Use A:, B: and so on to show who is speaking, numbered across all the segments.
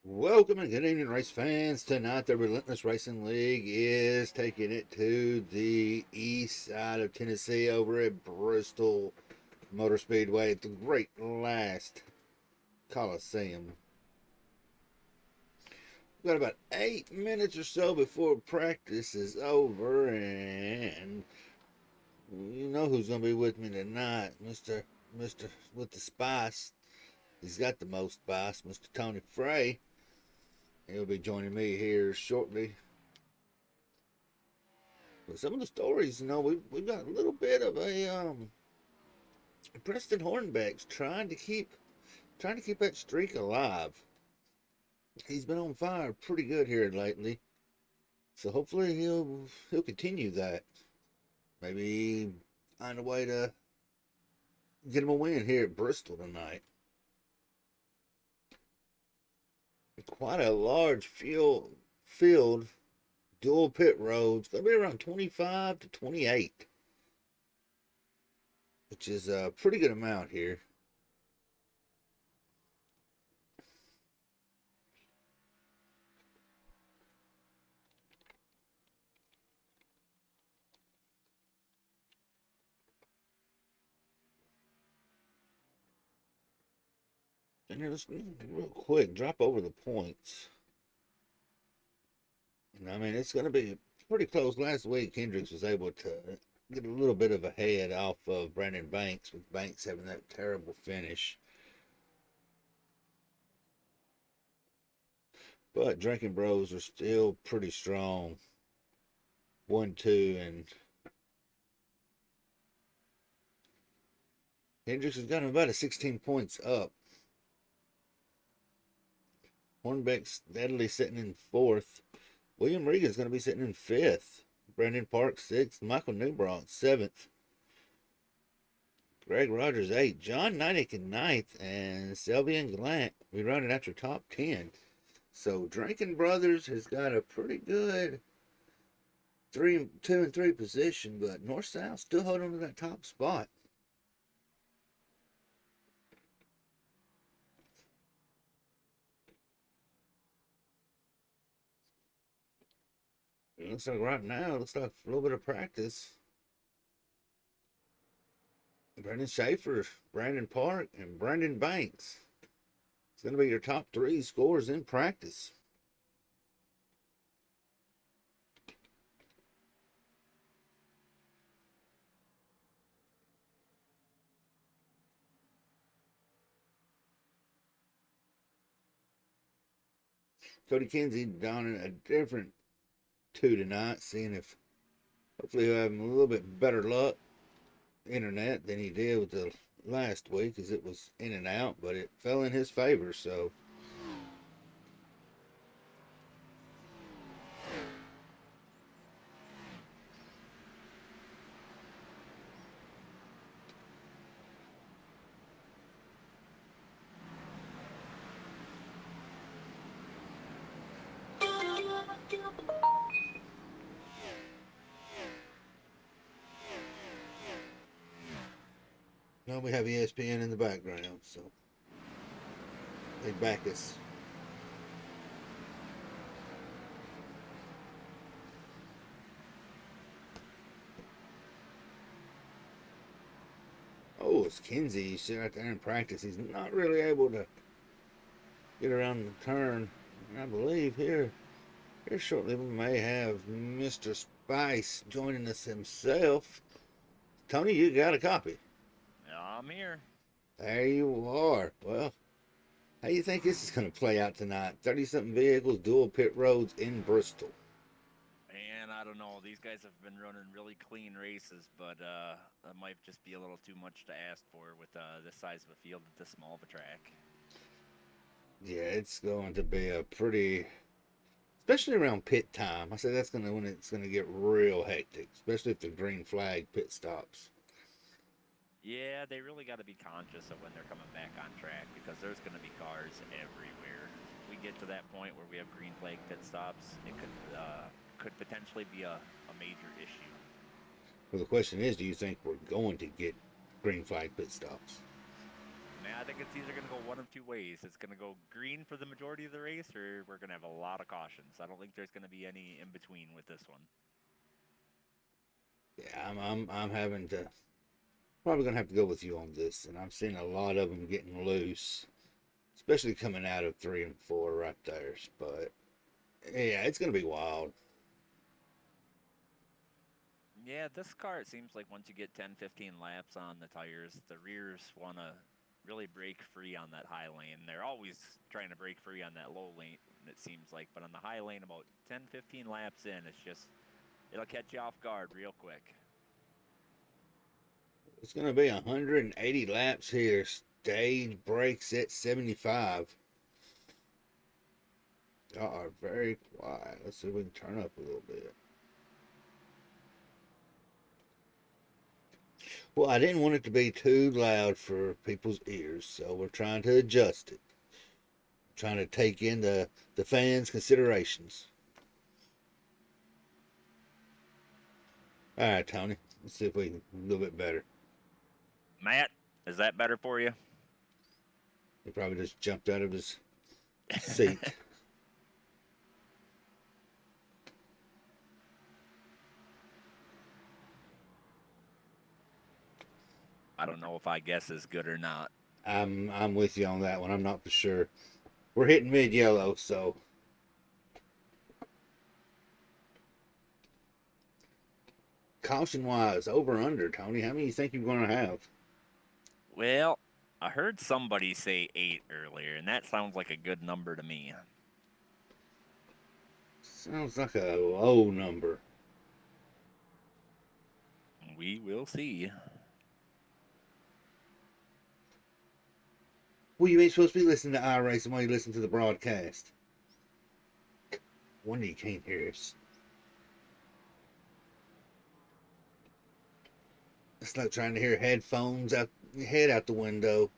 A: Welcome and good evening, race fans. Tonight, the Relentless Racing League is taking it to the east side of Tennessee over at Bristol Motor Speedway at the Great Last Coliseum. We've got about 8 minutes or so before practice is over, and you know who's going to be with me tonight, Mister with the spice. He's got the most spice, Mr. Tony Frey. He'll be joining me here shortly. But some of the stories, we've got a little bit of a Preston Hornbeck's trying to keep that streak alive. He's been on fire pretty good here lately, so hopefully he'll continue that. Maybe find a way to get him a win here at Bristol tonight. Quite a large field, dual pit roads. Gonna be around 25 to 28, which is a pretty good amount here. And let's real quick drop over the points. And I mean, it's going to be pretty close. Last week, Hendricks was able to get a little bit of a head off of Brandon Banks, with Banks having that terrible finish. But Drinking Bros are still pretty strong. 1-2, and Hendricks has got him about a 16 points up. Hornbeck's steadily sitting in fourth. William Regan's going to be sitting in fifth. Brandon Park sixth. Michael Newbrock seventh. Greg Rogers eighth. John Ninick in ninth. And Selby and Gallant we running out your top 10. So Drinking Brothers has got a pretty good 2 and 3 position, but North South still holding on to that top spot. It looks like right now, it looks like a little bit of practice. Brendan Schaefer, Brandon Park, and Brandon Banks. It's going to be your top 3 scores in practice. Cody Kinsey down in a different 2 tonight, seeing if hopefully he'll have a little bit better luck internet than he did with the last week, as it was in and out, but it fell in his favor. So now we have ESPN in the background, so they back us. Oh, it's Kinsey. He's sitting right there in practice. He's not really able to get around the turn. And I believe here shortly we may have Mr. Spice joining us himself. Tony, you got a copy.
B: I'm here.
A: There you are. Well, how do you think this is going to play out tonight? 30 something vehicles, dual pit roads in Bristol.
B: And I don't know, these guys have been running really clean races, but that might just be a little too much to ask for with this size of a field at this small of a track.
A: Yeah, it's going to be a pretty, especially around pit time. I say that's going to when it's going to get real hectic, especially if the green flag pit stops.
B: Yeah, they really got to be conscious of when they're coming back on track because there's going to be cars everywhere. If we get to that point where we have green flag pit stops, it could potentially be a major issue.
A: Well, the question is, do you think we're going to get green flag pit stops?
B: Man, I think it's either going to go one of two ways. It's going to go green for the majority of the race, or we're going to have a lot of cautions. I don't think there's going to be any in between with this one.
A: Yeah, I'm having to probably gonna have to go with you on this, and I'm seeing a lot of them getting loose, especially coming out of 3 and 4 right there. But yeah, it's gonna be wild.
B: Yeah, this car, it seems like once you get 10, 15 laps on the tires, the rears want to really break free on that high lane. They're always trying to break free on that low lane, it seems like. But on the high lane, about 10, 15 laps in, it's just, it'll catch you off guard real quick.
A: It's gonna be 180 laps here. Stage breaks at 75. Y'all are very quiet. Let's see if we can turn up a little bit. Well, I didn't want it to be too loud for people's ears, so we're trying to adjust it. Trying to take in the fans' considerations. All right, Tony. Let's see if we can a little bit better.
B: Matt, is that better for you?
A: He probably just jumped out of his seat.
B: I don't know if I guess is good or not.
A: I'm with you on that one. I'm not for sure. We're hitting mid yellow, so caution wise, over under, Tony. How many you think you're gonna have?
B: Well, I heard somebody say 8 earlier, and that sounds like a good number to me.
A: Sounds like a low number.
B: We will see.
A: Well, you ain't supposed to be listening to iRacing while you listen to the broadcast. Wonder you can't hear us. It's like trying to hear headphones out your head out the window.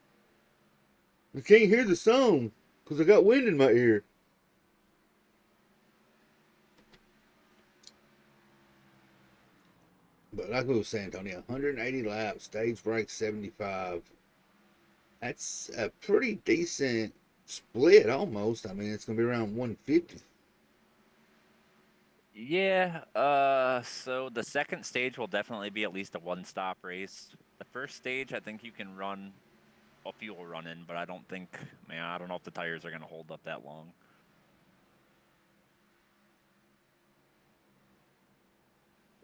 A: I can't hear the song because I got wind in my ear. But like we were saying, Tony, 180 laps, stage break 75. That's a pretty decent split almost. I mean, it's going to be around 150.
B: Yeah, so the second stage will definitely be at least a one-stop race. The first stage, I think you can run a fuel run in, but I don't think, man, I don't know if the tires are going to hold up that long.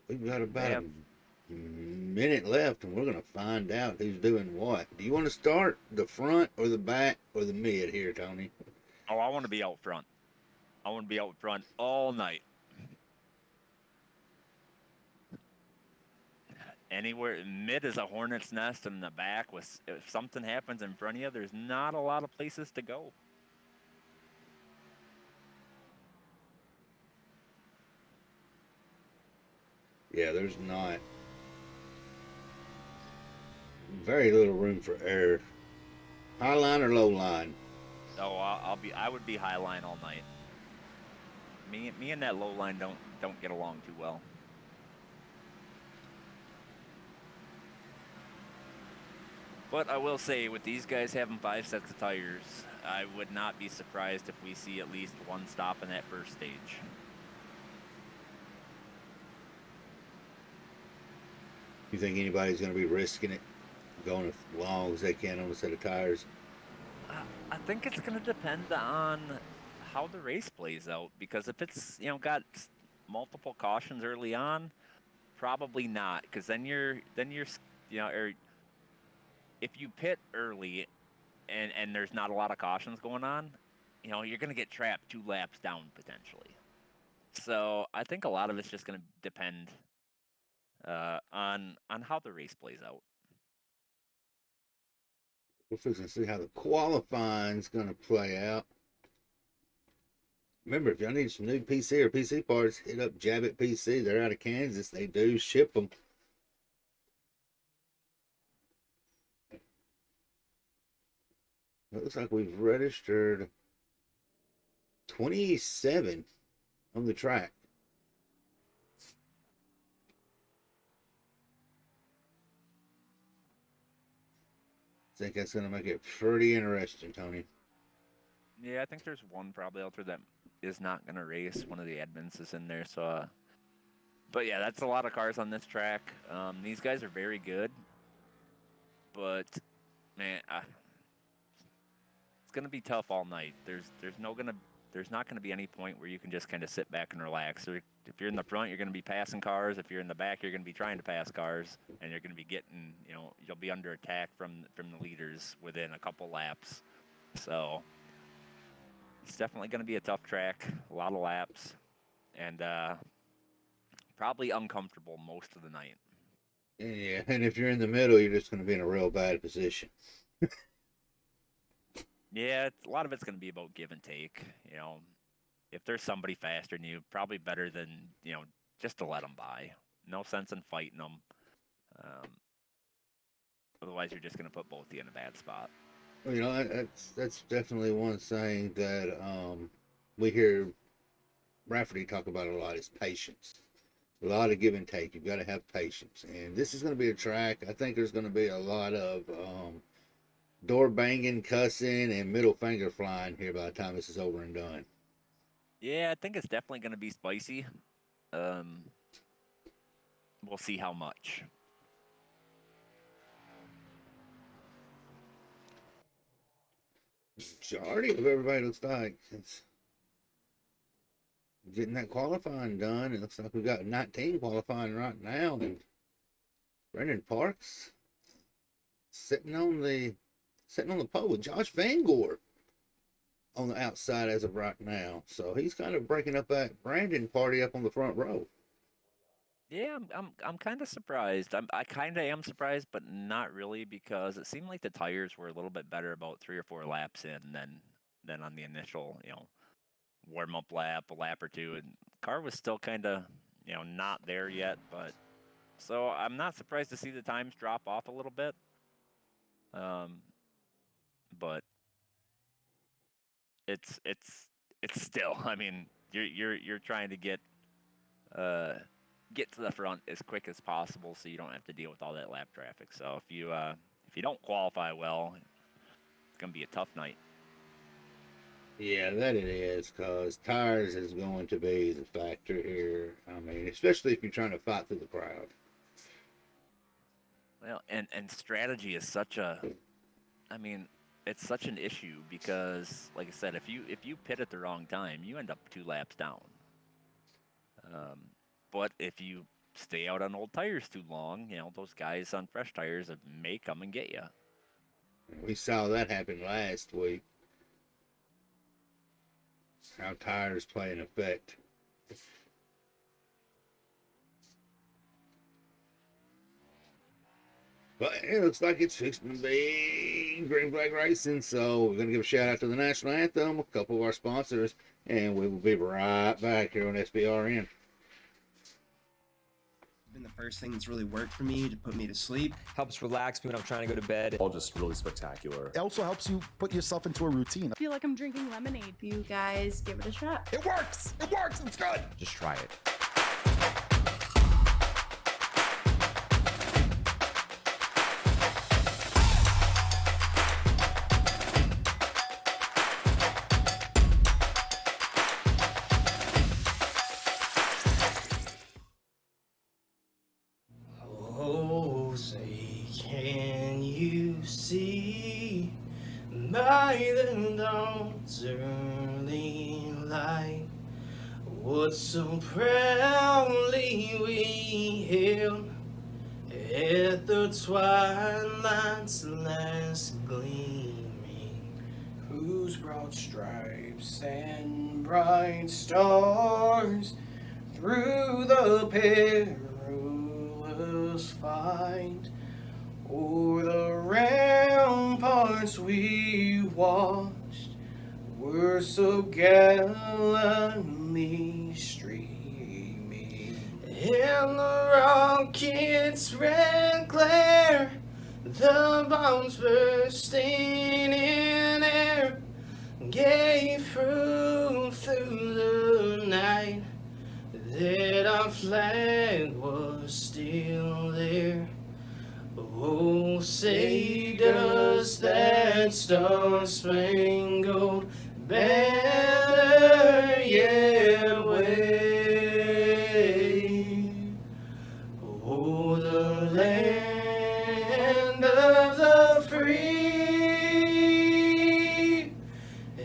A: We've got
B: They
A: about
B: have,
A: a minute left, and we're going to find out who's doing what. Do you want to start the front or the back or the mid here, Tony?
B: oh, I want to be out front. I want to be out front all night. Anywhere mid is a hornet's nest, and in the back, with if something happens in front of you, there's not a lot of places to go.
A: Yeah, there's not very little room for error. High line or low line?
B: Oh, I would be high line all night. Me and that low line don't get along too well. But I will say, with these guys having 5 sets of tires, I would not be surprised if we see at least one stop in that first stage.
A: You think anybody's going to be risking it, going as long as they can on a set of tires?
B: I think it's going to depend on how the race plays out, because if it's got multiple cautions early on, probably not, because then you're or if you pit early and there's not a lot of cautions going on, you're going to get trapped 2 laps down potentially. So I think a lot of it's just going to depend on how the race plays out.
A: We're fixing to see how the qualifying's going to play out. Remember, if y'all need some new PC or PC parts, hit up Jabbit PC. They're out of Kansas. They do ship them. It looks like we've registered 27 on the track. think that's going to make it pretty interesting, Tony.
B: Yeah, I think there's one probably out there that is not going to race. One of the admins is in there, so. But yeah, that's a lot of cars on this track. These guys are very good, but man, it's going to be tough all night. There's not going to be any point where you can just kind of sit back and relax. Or if you're in the front, you're going to be passing cars. If you're in the back, you're going to be trying to pass cars, and you're going to be getting, you'll be under attack from the leaders within a couple laps. So it's definitely going to be a tough track, a lot of laps, and probably uncomfortable most of the night.
A: Yeah, and if you're in the middle, you're just going to be in a real bad position.
B: Yeah, a lot of it's going to be about give and take. If there's somebody faster than you, probably better than just to let them by. No sense in fighting them. Um, Otherwise, you're just going to put both of you in a bad spot.
A: Well, that's definitely one thing that we hear Rafferty talk about a lot is patience. A lot of give and take. You've got to have patience, and this is going to be a track. I think there's going to be a lot of door banging, cussing, and middle finger flying here by the time this is over and done.
B: Yeah, I think it's definitely going to be spicy. Um, we'll see how much.
A: Majority of everybody looks like it's getting that qualifying done. It looks like we've got 19 qualifying right now, and Brendan Parks sitting on the pole with Josh Van Gore on the outside as of right now. So he's kind of breaking up that Brandon party up on the front row.
B: Yeah, I'm kind of surprised. I kind of am surprised, but not really because it seemed like the tires were a little bit better about 3 or 4 laps in than on the initial warm up lap, a lap or two, and the car was still kind of not there yet. But so I'm not surprised to see the times drop off a little bit. But it's still. I mean, you're trying to get to the front as quick as possible so you don't have to deal with all that lap traffic. So if you don't qualify well, it's gonna be a tough night.
A: Yeah, that it is, because tires is going to be the factor here. I mean, especially if you're trying to fight through the crowd.
B: Well, and strategy is such a, I mean, it's such an issue because, like I said, if you pit at the wrong time, you end up 2 laps down. But if you stay out on old tires too long, those guys on fresh tires may come and get you.
A: We saw that happen last week. How tires play an effect. But it looks like it's fixing to be green flag racing. So we're going to give a shout out to the national anthem, a couple of our sponsors, and we will be right back here on SBRN.
C: Been the first thing that's really worked for me to put me to sleep.
D: Helps relax me when I'm trying to go to bed.
E: All just really spectacular.
F: It also helps you put yourself into a routine.
G: I feel like I'm drinking lemonade. You guys give it a shot.
F: It works! It works! It's good!
D: Just try it.
C: Oh, say, can you see by the dawn's early light what so proudly we hailed at the twilight's last gleaming, whose broad stripes and bright stars through the perilous fight o'er the ramparts we watched were so gallantly streaming, and the rocket's red glare, the bombs bursting in air, gave proof through the night that our flag was still there. Oh, say does that star-spangled banner yet wave? Oh, the land of the free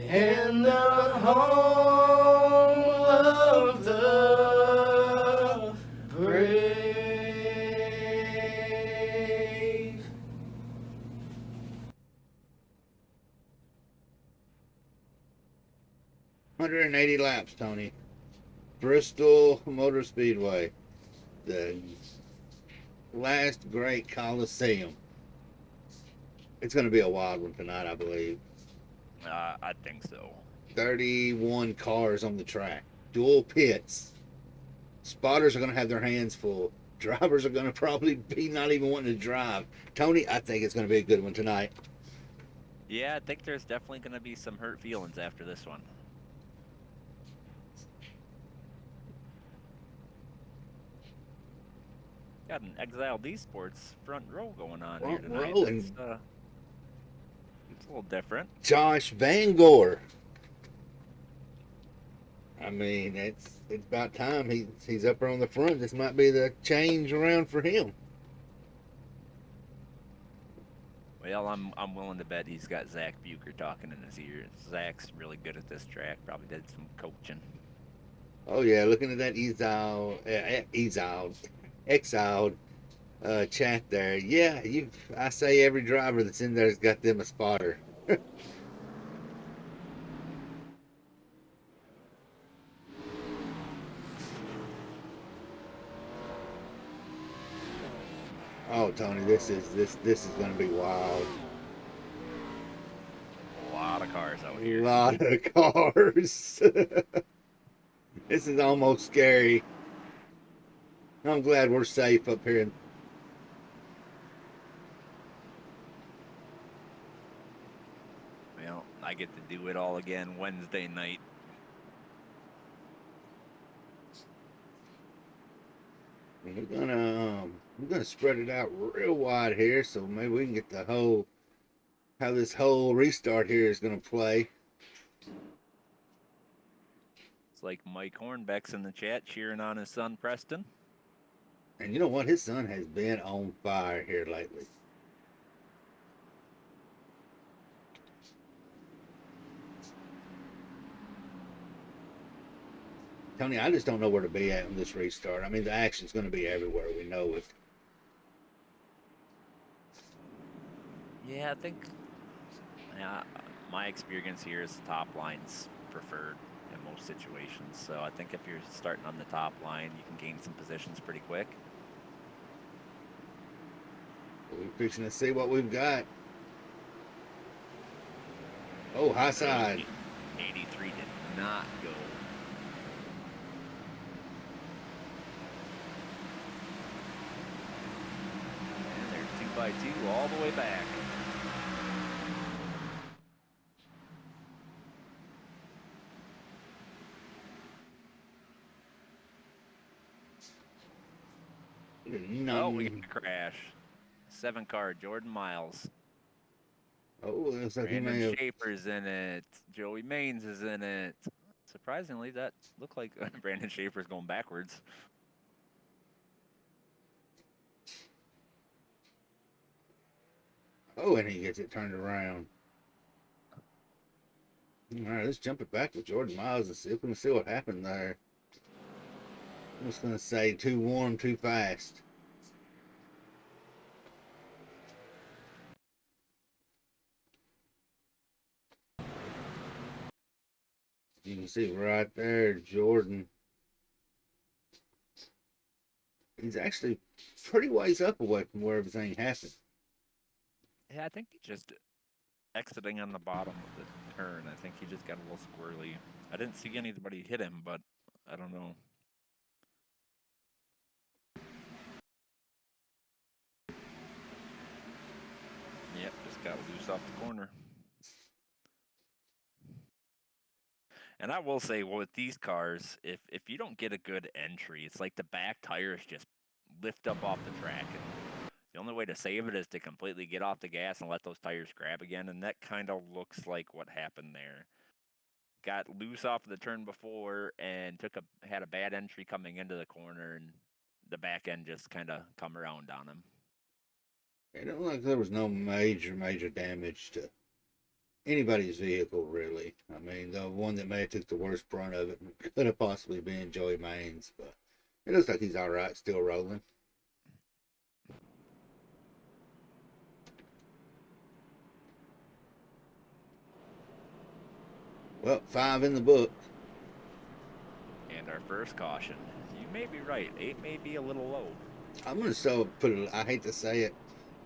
C: and the home of the brave.
A: Hundred and 80 laps, Tony. Bristol Motor Speedway, the last great Coliseum. It's going to be a wild one tonight, I believe.
B: I think so.
A: 31 cars on the track, dual pits. Spotters are going to have their hands full. Drivers are going to probably be not even wanting to drive. Tony, I think it's going to be a good one tonight.
B: Yeah, I think there's definitely going to be some hurt feelings after this one. Got an Exiled Esports front row going on here
A: Front
B: tonight.
A: row
B: It's
A: and
B: a little different.
A: Josh Van Gore. I mean, it's about time he's up there on the front. This might be the change around for him.
B: Well, I'm willing to bet he's got Zach Bucher talking in his ear. Zach's really good at this track. Probably did some coaching.
A: Oh yeah, looking at that exiled chat there. Yeah, I say every driver that's in there's got them a spotter. Oh, Tony, this is going to be wild.
B: A lot of cars out
A: A
B: here.
A: lot of cars. This is almost scary. I'm glad we're safe up here.
B: Well, I get to do it all again Wednesday night.
A: We're gonna spread it out real wide here, so maybe we can get the whole how this whole restart here is gonna play.
B: It's like Mike Hornbeck's in the chat cheering on his son Preston.
A: And you know what? His son has been on fire here lately. Tony, I just don't know where to be at on this restart. I mean, the action's going to be everywhere. We know it.
B: Yeah, I think my experience here is the top line's preferred in most situations. So I think if you're starting on the top line, you can gain some positions pretty quick.
A: We're fixing to see what we've got. Oh, high side.
B: 83 did not go. And they're 2x2 all the way back. Oh, we got a crash. 7-car Jordan Miles.
A: Oh, it looks like he may
B: Brandon
A: have.
B: Schaefer's in it. Joey Maines is in it. Surprisingly, that looked like Brandon Schaefer's going backwards.
A: Oh, and he gets it turned around. All right, let's jump it back with Jordan Miles and see if we can see what happened there. I'm just going to say too warm, too fast. You can see right there, Jordan. He's actually pretty ways up away from where everything happened.
B: Yeah, I think he just exiting on the bottom of the turn. I think he just got a little squirrely. I didn't see anybody hit him, but I don't know. Yep, just got loose off the corner. And I will say, well, with these cars, if you don't get a good entry, it's like the back tires just lift up off the track, and The only way to save it is to completely get off the gas and let those tires grab again, and that kind of looks like what happened there. Got loose off of the turn before and had a bad entry coming into the corner, and the back end just kind of come around on him.
A: It looked like there was no major damage to anybody's vehicle, really. I mean, the one that may have took the worst brunt of it could have possibly been Joey Maines, but it looks like he's all right, still rolling. Well, 5 in the book.
B: And our first caution. You may be right. 8 may be a little low.
A: I'm gonna still put it. I hate to say it.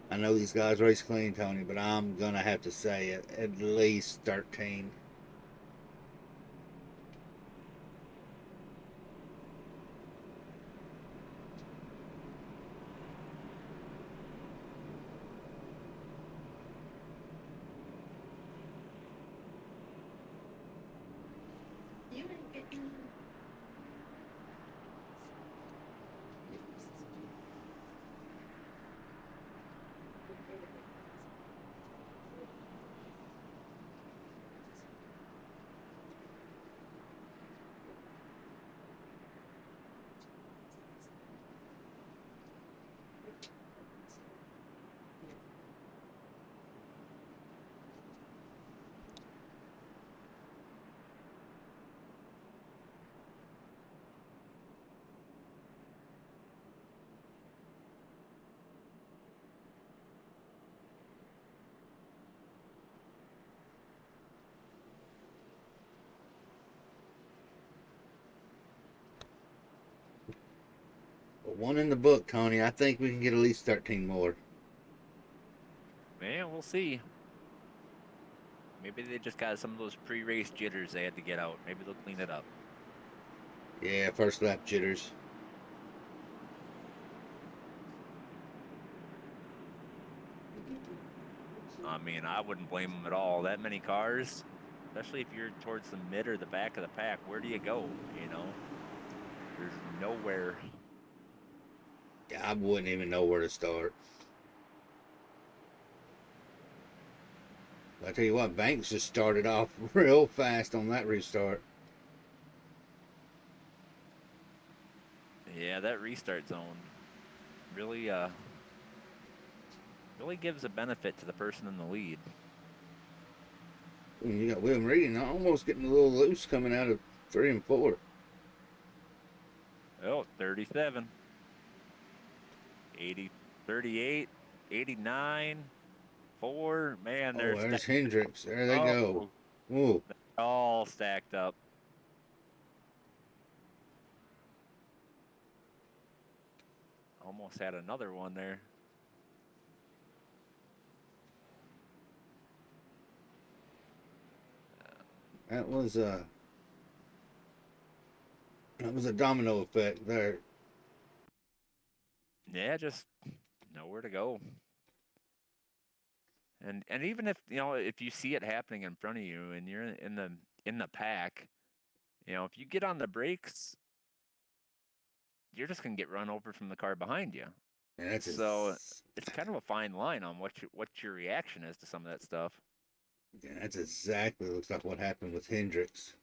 A: I know these guys race clean, Tony, but I'm gonna have to say it. At least 13. But 1 in the book, Tony. I think we can get at least 13 more.
B: Man, we'll see. Maybe they just got some of those pre-race jitters they had to get out. Maybe they'll clean it up.
A: Yeah, first lap jitters.
B: I mean, I wouldn't blame them at all. That many cars, especially if you're towards the mid or the back of the pack, where do you go? You know, there's nowhere.
A: Yeah, I wouldn't even know where to start. I tell you what, Banks just started off real fast on that restart.
B: Yeah, that restart zone really, really gives a benefit to the person in the lead.
A: You got William Regan almost getting a little loose coming out of 3 and 4.
B: Oh, 37, 80, 38, 89, 4. Man,
A: Oh,
B: there's
A: there's Hendricks. There they go.
B: oh,
A: Ooh.
B: all stacked up. Almost had another one there.
A: That was a domino effect there.
B: Yeah, just nowhere to go. And even if if you see it happening in front of you and you're in the pack, if you get on the brakes, you're just gonna get run over from the car behind you.
A: And that's
B: So it's kind of a fine line on what your reaction is to some of that stuff.
A: that's exactly looks like what happened with Hendricks.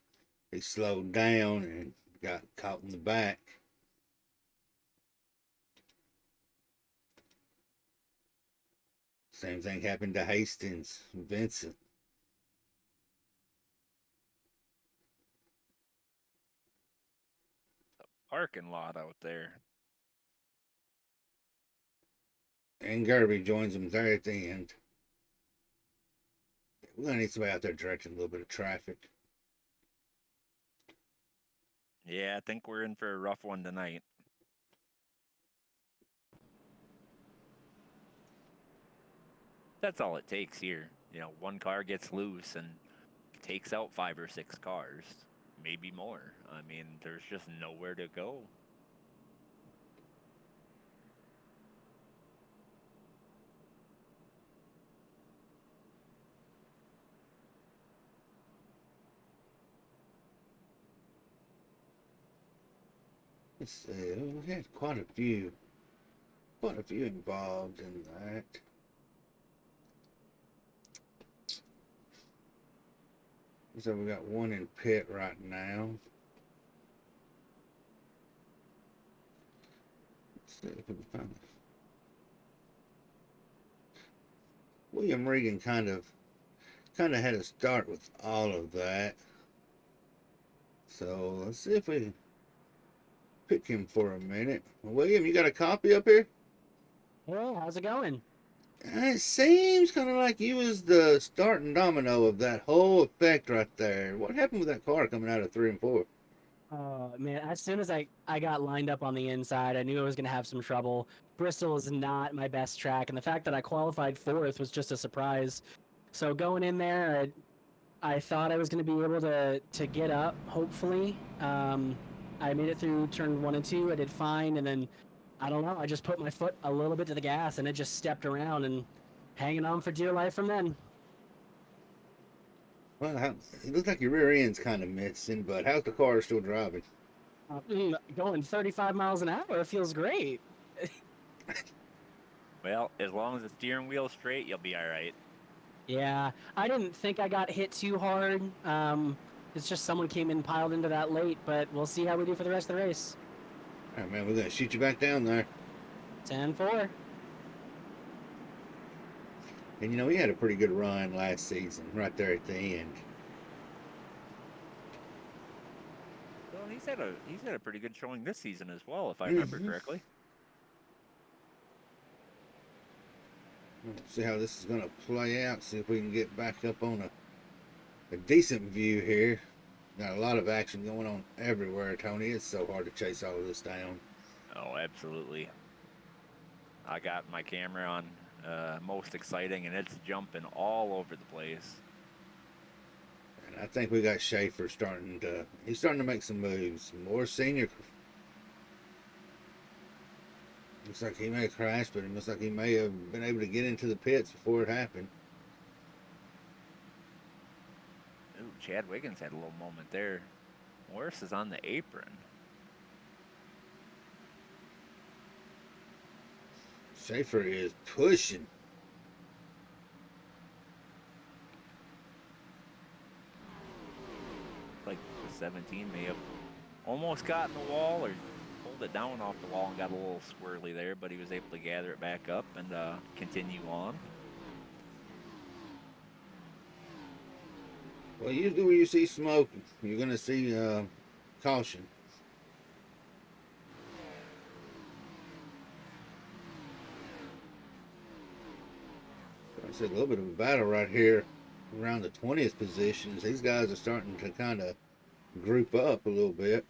A: He slowed down and got caught in the back. Same thing happened to Hastings, Vincent.
B: Parking lot out there.
A: And Gerby joins him there at the end. We're gonna need somebody out there directing a little bit of traffic.
B: Yeah, I think we're in for a rough one tonight. That's all it takes here. One car gets loose and takes out 5 or 6 cars, maybe more. I mean, there's just nowhere to go.
A: Let's see, we had quite a few quite a few involved in that. So we got one in pit right now. Let's see if we can find it. William Regan kind of had to start with all of that. So let's see if we can pick him for a minute. William, you got a copy up here?
E: Hey, how's it going?
A: It seems kind of like you was the starting domino of that whole effect right there. What happened with that car coming out of 3 and 4?
E: Man, as soon as I got lined up on the inside, I knew I was going to have some trouble. Bristol is not my best track, and the fact that I qualified fourth was just a surprise. So going in there, I thought I was going to be able to get up, hopefully. I made it through turn 1 and 2. I did fine, and then, I don't know, I just put my foot a little bit to the gas, and it just stepped around, and hanging on for dear life from then.
A: Well, it looks like your rear end's kind of missing, but how's the car still driving?
E: Going 35 miles an hour feels great.
B: Well, as long as the steering wheel's straight, you'll be all right.
E: Yeah, I didn't think I got hit too hard. It's just someone came in piled into that late, but we'll see how we do for the rest of the race.
A: All right, man, we're going to shoot you back down there.
E: 10-4.
A: And, you know, he had a pretty good run last season right there at the end.
B: Well, he's had a pretty good showing this season as well, if I remember correctly.
A: Let's see how this is going to play out. See if we can get back up on a decent view here. Got a lot of action going on everywhere, Tony. It's so hard to chase all of this down.
B: Oh, absolutely. I got my camera on most exciting, and it's jumping all over the place.
A: And I think we got Schaefer he's starting to make some moves. More senior. Looks like he may have crashed, but it looks like he may have been able to get into the pits before it happened.
B: Ooh, Chad Wiggins had a little moment there. Morris is on the apron.
A: Schaefer is pushing.
B: Like the 17 may have almost gotten the wall or pulled it down off the wall and got a little swirly there, but he was able to gather it back up and continue on.
A: Well, usually when you see smoke, you're going to see caution. I said a little bit of a battle right here around the 20th positions. These guys are starting to kind of group up a little bit.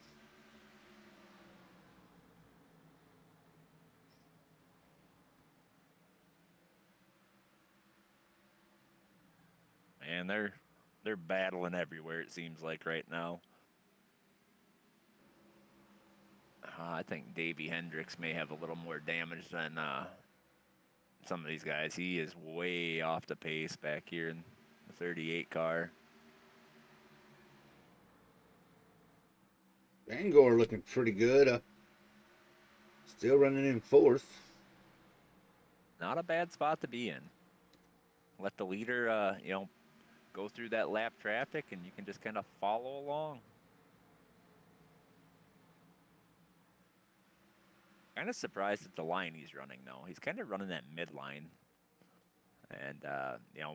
B: And they're battling everywhere, it seems like right now. I think Davey Hendricks may have a little more damage than some of these guys. He is way off the pace back here in the 38 car.
A: Bangor looking pretty good. Still running in fourth.
B: Not a bad spot to be in. Let the leader, go through that lap traffic, and you can just kind of follow along. Kind of surprised at the line he's running, though. He's kind of running that midline. And,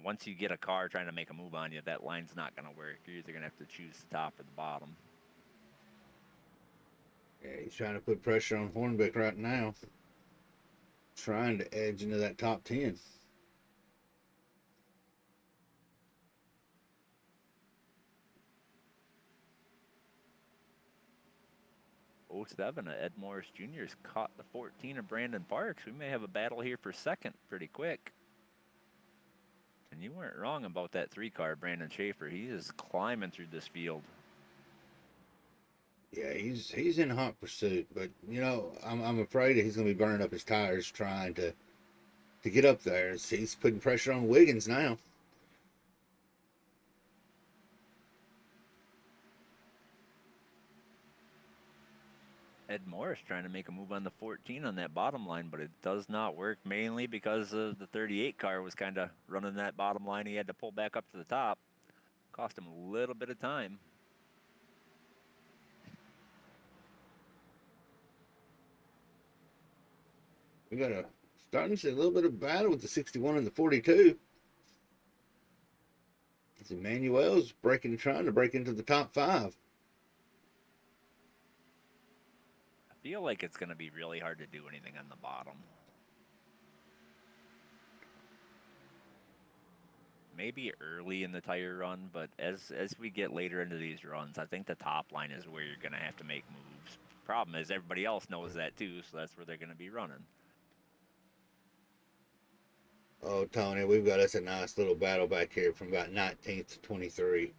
B: once you get a car trying to make a move on you, that line's not going to work. You're either going to have to choose the top or the bottom.
A: Yeah, he's trying to put pressure on Hornbeck right now. Trying to edge into that top 10.
B: Oh, 07, Ed Morris Jr. has caught the 14 of Brandon Parks. We may have a battle here for second pretty quick. And you weren't wrong about that 3-car, Brandon Schaefer. He is climbing through this field.
A: Yeah, he's in hot pursuit, but I'm afraid that he's going to be burning up his tires trying to get up there. He's putting pressure on Wiggins now.
B: Ed Morris trying to make a move on the 14 on that bottom line, but it does not work, mainly because the 38 car was kind of running that bottom line. He had to pull back up to the top. Cost him a little bit of time.
A: We got a starting to see a little bit of battle with the 61 and the 42. As Emmanuel's trying to break into the top 5.
B: I feel like it's going to be really hard to do anything on the bottom. Maybe early in the tire run, but as we get later into these runs, I think the top line is where you're going to have to make moves. Problem is everybody else knows that too, so that's where they're going to be running.
A: Oh, Tony, we've got us a nice little battle back here from about 19th to 23.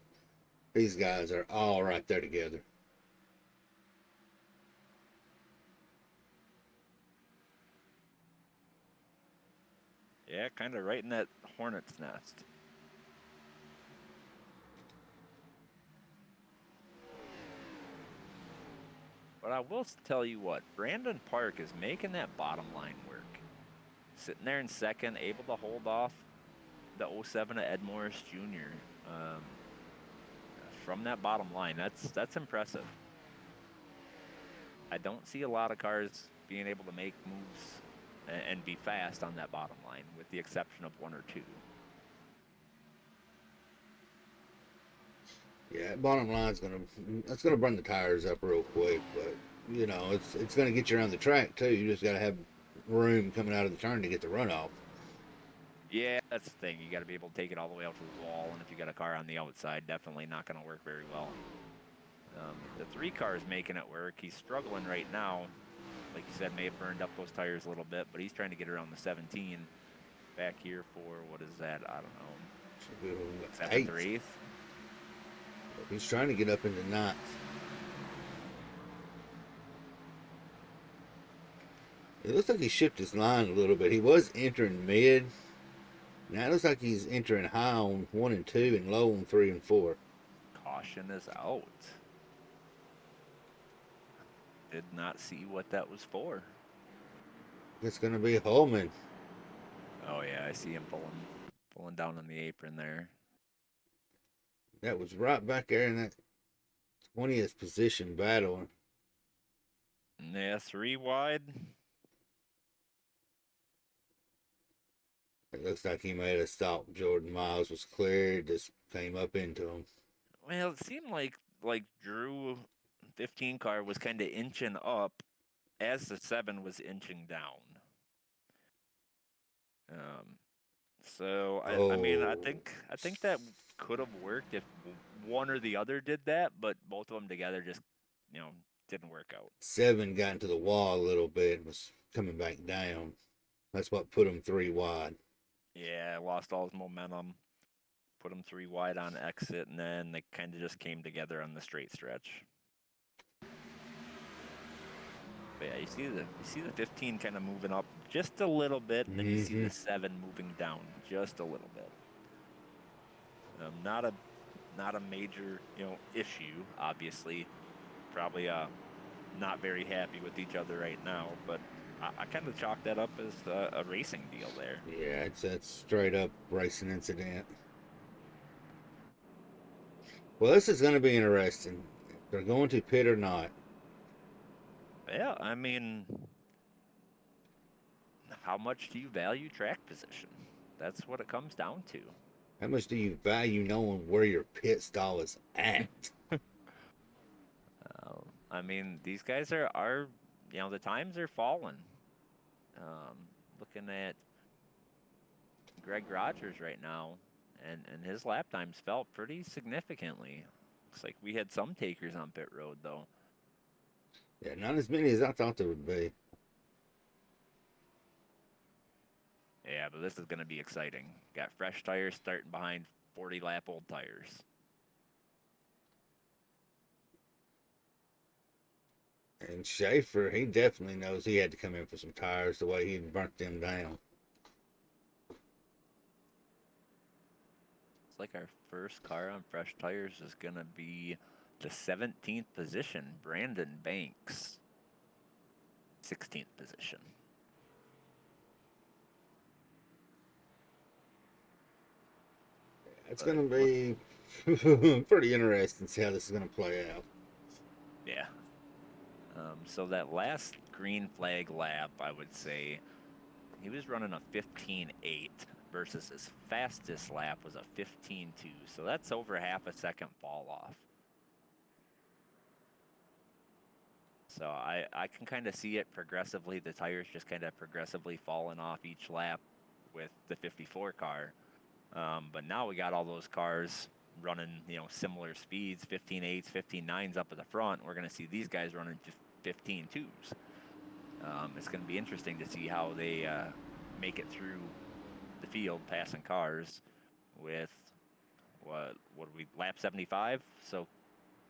A: These guys are all right there together.
B: Yeah, kind of right in that hornet's nest. But I will tell you what, Brandon Park is making that bottom line work. Sitting there in second, able to hold off the 07 of Ed Morris Jr. From that bottom line. That's impressive. I don't see a lot of cars being able to make moves and be fast on that bottom line, with the exception of one or two.
A: Yeah, bottom line's gonna burn the tires up real quick, but you know it's gonna get you around the track too. You just gotta have room coming out of the turn to get the runoff.
B: Yeah, that's the thing. You got to be able to take it all the way out to the wall, and if you got a car on the outside, definitely not going to work very well. The 3 car is making it work. He's struggling right now. Like you said, may have burned up those tires a little bit, but he's trying to get around the 17 back here for, what is that? I don't know. 7th or 8th?
A: He's trying to get up into 9th. It looks like he shifted his line a little bit. He was entering mid. Now it looks like he's entering high on 1 and 2 and low on 3 and 4.
B: Caution is out. Did not see what that was for.
A: It's going to be Holman.
B: Oh yeah, I see him pulling down on the apron there.
A: That was right back there in that 20th position battle.
B: Yeah, 3 wide.
A: It looks like he made a stop. Jordan Miles was cleared, just came up into him.
B: Well, it seemed like Drew 15 car was kind of inching up as the 7 was inching down. So I mean I think that could have worked if one or the other did that, but both of them together just didn't work out.
A: 7 got into the wall a little bit and was coming back down. That's what put him 3 wide.
B: Yeah, lost all his momentum. Put him 3 wide on exit, and then they kind of just came together on the straight stretch. But yeah, you see the 15 kind of moving up just a little bit, and then you see the 7 moving down just a little bit. Not a major issue, obviously. Probably not very happy with each other right now, but I kind of chalk that up as a racing deal there.
A: Yeah, it's a straight up racing incident. Well, this is going to be interesting. If they're going to pit or not.
B: Yeah, I mean, how much do you value track position? That's what it comes down to.
A: How much do you value knowing where your pit stall is at?
B: I mean, these guys are the times are falling. Looking at Greg Rogers right now, and his lap times fell pretty significantly. Looks like we had some takers on pit road, though.
A: Yeah, not as many as I thought there would be.
B: Yeah, but this is going to be exciting. Got fresh tires starting behind 40-lap old tires.
A: And Schaefer, he definitely knows he had to come in for some tires the way he burnt them down.
B: It's like our first car on fresh tires is going to be the 17th position, Brandon Banks. 16th position.
A: It's
B: But
A: going to be pretty interesting to see how this is going to play out.
B: yeah. So that last green flag lap, I would say, he was running a 15.8 versus his fastest lap was a 15.2. So that's over half a second fall off. So I can kind of see it progressively, the tires just kind of progressively falling off each lap with the 54 car. But now we got all those cars running, similar speeds, 15.8s, 15.9s up at the front. We're going to see these guys running just 15.2s. It's going to be interesting to see how they make it through the field, passing cars with what we lap 75, so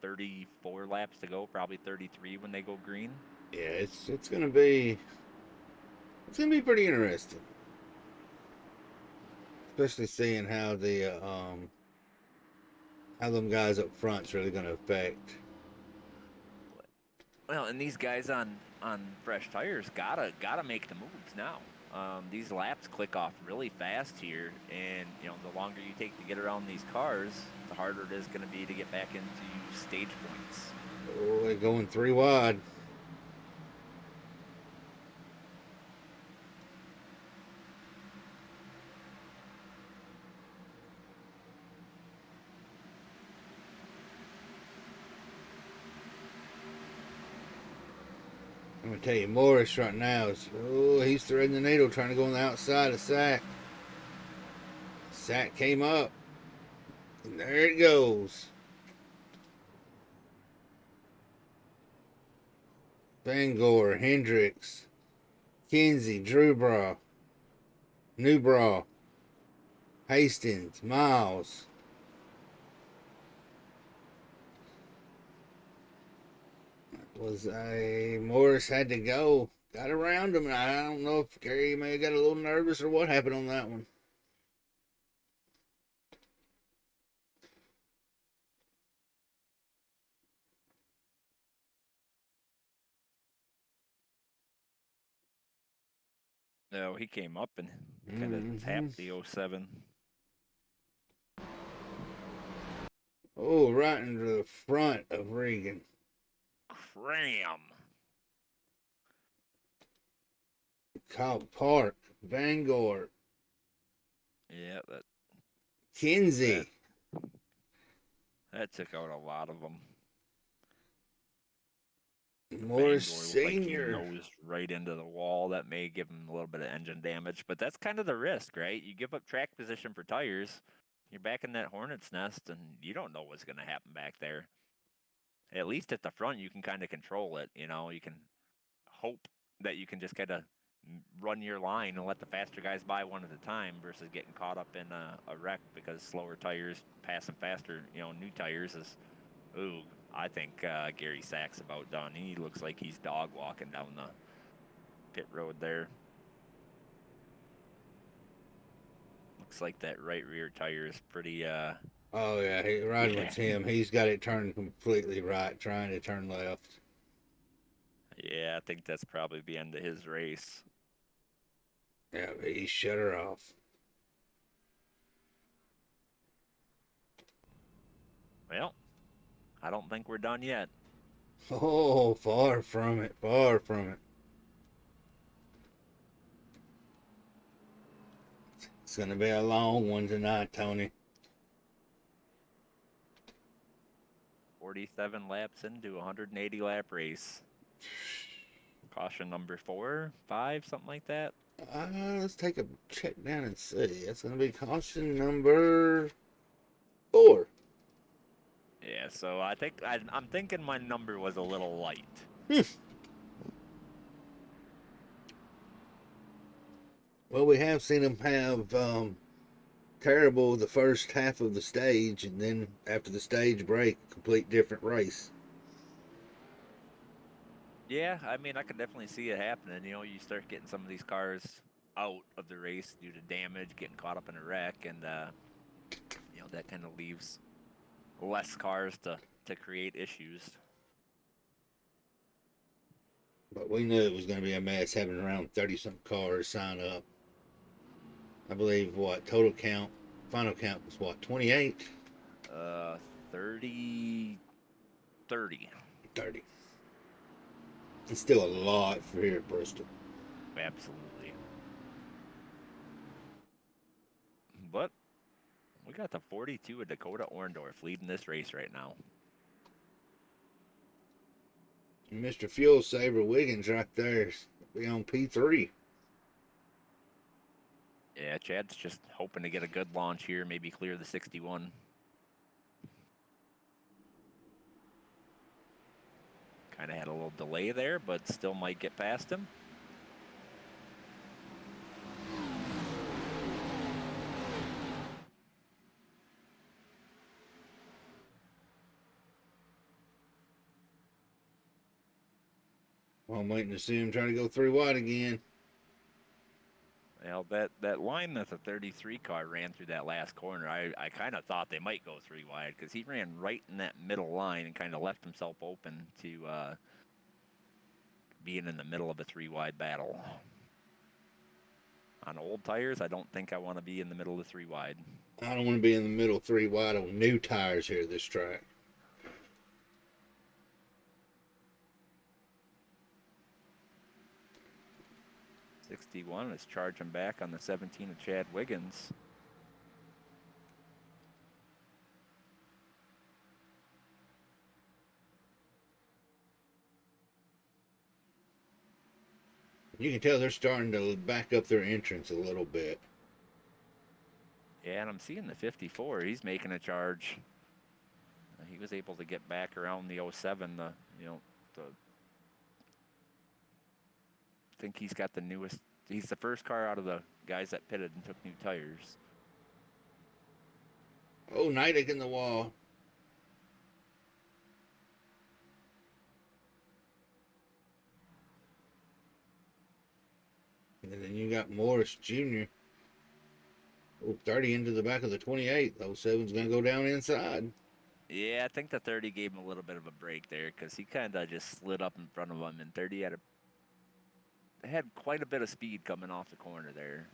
B: 34 laps to go, probably 33 when they go green.
A: Yeah, it's going to be pretty interesting, especially seeing how how them guys up front's really going to affect.
B: Well, and these guys on fresh tires gotta make the moves now. These laps click off really fast here, and the longer you take to get around these cars, the harder it is going to be to get back into stage points.
A: Oh, they're going 3 wide. I'm gonna tell you, Morris right now he's threading the needle trying to go on the outside of Sack. Sack came up, and there it goes. Bangor, Hendricks, Kinsey, Newbra, Hastings, Miles. Morris had to go. Got around him, and I don't know if Gary may have got a little nervous or what happened on that one.
B: No, he came up and kind of tapped the 07.
A: Oh, right into the front of Regan.
B: Cram.
A: Cobb Park, Vanguard,
B: Yeah,
A: Kinsey.
B: that took out a lot of them.
A: Morris
B: Bangor looked like he
A: Senior.
B: nosed right into the wall. That may give him a little bit of engine damage, but that's kind of the risk, right? You give up track position for tires, you're back in that hornet's nest, and you don't know what's going to happen back there. At least at the front, you can kind of control it. You can hope that you can just kind of run your line and let the faster guys by one at a time versus getting caught up in a wreck because slower tires passing faster, new tires is, ooh, I think Gary Sachs about done. He looks like he's dog walking down the pit road there. Looks like that right rear tire is pretty.
A: Oh yeah, riding with him. He's got it turned completely right, trying to turn left.
B: Yeah, I think that's probably the end of his race.
A: Yeah, but he shut her off.
B: Well, I don't think we're done yet.
A: Oh, far from it. Far from it. It's gonna be a long one tonight, Tony.
B: 47 laps into a 180 lap race. Caution number 4, 5, something like that.
A: Let's take a check down and see. It's gonna be caution number 4.
B: Yeah, so I think I'm thinking my number was a little light.
A: Well, we have seen him have terrible the first half of the stage, and then after the stage break, complete different race.
B: Yeah, I mean, I could definitely see it happening. You start getting some of these cars out of the race due to damage, getting caught up in a wreck, and that kind of leaves less cars to create issues.
A: But we knew it was going to be a mess having around 30-something cars sign up. I believe what total count, final count was what, 28?
B: 30, 30.
A: 30. It's still a lot for here at Bristol.
B: Absolutely. But we got the 42 of Dakota Orndorff leading this race right now.
A: And Mr. Fuel Saver Wiggins right there be on P3.
B: Yeah, Chad's just hoping to get a good launch here, maybe clear the 61. Kind of had a little delay there, but still might get past him.
A: Well, I'm waiting to see him try to go 3 wide again.
B: Well, that line that the 33 car ran through that last corner, I kind of thought they might go 3 wide because he ran right in that middle line and kind of left himself open to being in the middle of a 3 wide battle. On old tires, I don't think I want to be in the middle of 3 wide.
A: I don't want to be in the middle 3 wide on new tires here this track.
B: '61 is charging back on the 17 of Chad Wiggins.
A: You can tell they're starting to back up their entrance a little bit.
B: Yeah, and I'm seeing the 54. He's making a charge. He was able to get back around the 07. I think he's got the newest. He's the first car out of the guys that pitted and took new tires.
A: Oh, Nidek in the wall. And then you got Morris Jr. Oh, 30 into the back of the 28. The 07's going to go down inside.
B: Yeah, I think the 30 gave him a little bit of a break there because he kind of just slid up in front of him, and 30 had quite a bit of speed coming off the corner there.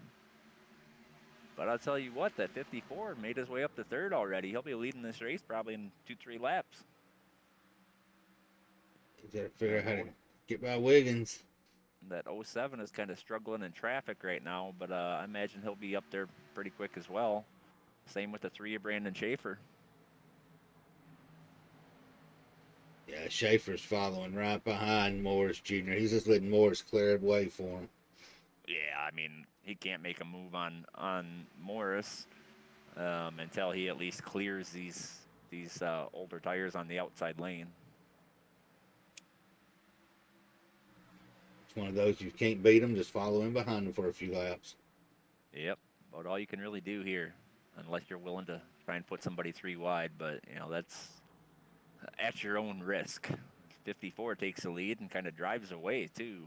B: But I'll tell you what, that 54 made his way up to third already. He'll be leading this race probably in 2-3 laps.
A: He's got to figure out how to get by Wiggins.
B: That 07 is kind of struggling in traffic right now, but I imagine he'll be up there pretty quick as well. Same with the 3 of Brandon Schaefer.
A: Yeah, Schaefer's following right behind Morris Jr. He's just letting Morris clear the way for him.
B: Yeah, I mean, he can't make a move on Morris until he at least clears these older tires on the outside lane.
A: It's one of those, you can't beat him, just follow him behind him for a few laps.
B: Yep, about all you can really do here, unless you're willing to try and put somebody 3 wide, but, that's at your own risk. 54 takes the lead and kind of drives away, too.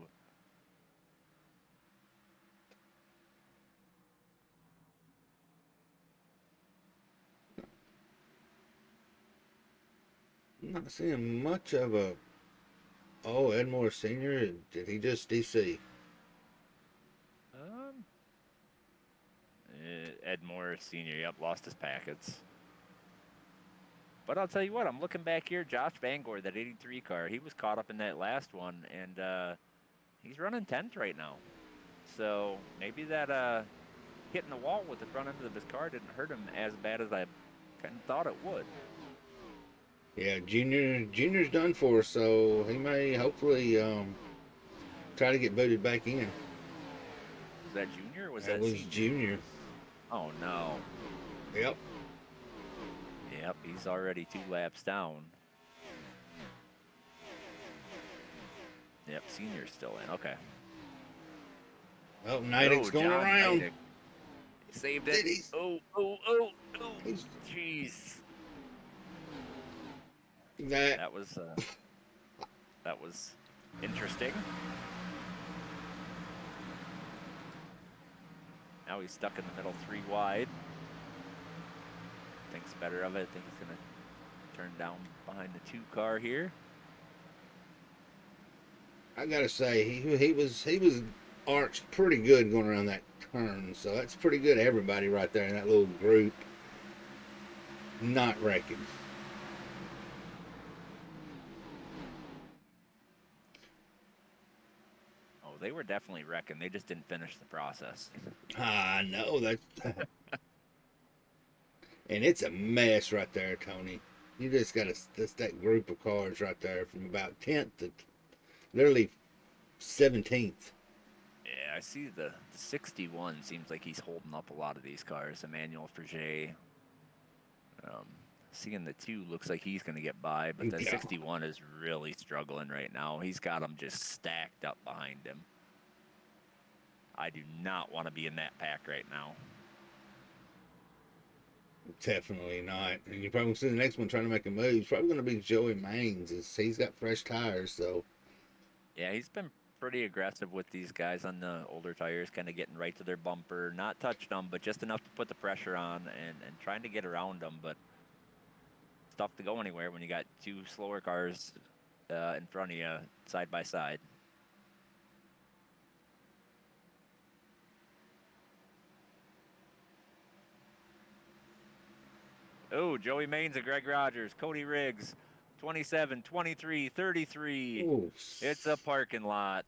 A: I'm not seeing much of a... Oh, Edmore Sr., did he just DC?
B: Ed Morris Sr., yep, lost his packets. But I'll tell you what, I'm looking back here, Josh Bangor, that 83 car, he was caught up in that last one, and he's running 10th right now. So maybe that hitting the wall with the front end of his car didn't hurt him as bad as I kind of thought it would.
A: Yeah, Junior's done for, so he may hopefully try to get booted back in.
B: Was that Junior or was
A: That
B: that
A: was
B: senior?
A: Junior.
B: Oh, no.
A: Yep.
B: Yep, he's already 2 laps down. Yep, Senior's still in. Okay.
A: Oh, Nidek's going
B: John
A: around.
B: Nidek. He saved it. Oh, jeez. That was interesting. Now he's stuck in the middle 3 wide. Thinks better of it. I think he's going to turn down behind the 2 car here.
A: I gotta say he was arched pretty good going around that turn. So that's pretty good. Everybody right there in that little group not wrecking.
B: Oh, they were definitely wrecking. They just didn't finish the process.
A: I know that, and it's a mess right there, Tony. You just got that's that group of cars right there from about 10th to literally 17th.
B: Yeah, I see the 61 seems like he's holding up a lot of these cars. Emmanuel Forget. Um, Seeing the 2 looks like he's going to get by, but the
A: Yeah.
B: 61 is really struggling right now. He's got them just stacked up behind him. I do not want to be in that pack right now.
A: Definitely not. And you're probably going to see the next one trying to make a move. It's probably going to be Joey Maines. He's got fresh tires, so.
B: Yeah, he's been pretty aggressive with these guys on the older tires, kind of getting right to their bumper, not touching them, but just enough to put the pressure on and trying to get around them. But it's tough to go anywhere when you got 2 slower cars in front of you side by side. Oh, Joey Maines and Greg Rogers, Cody Riggs, 27, 23, 33.
A: Ooh.
B: It's a parking lot.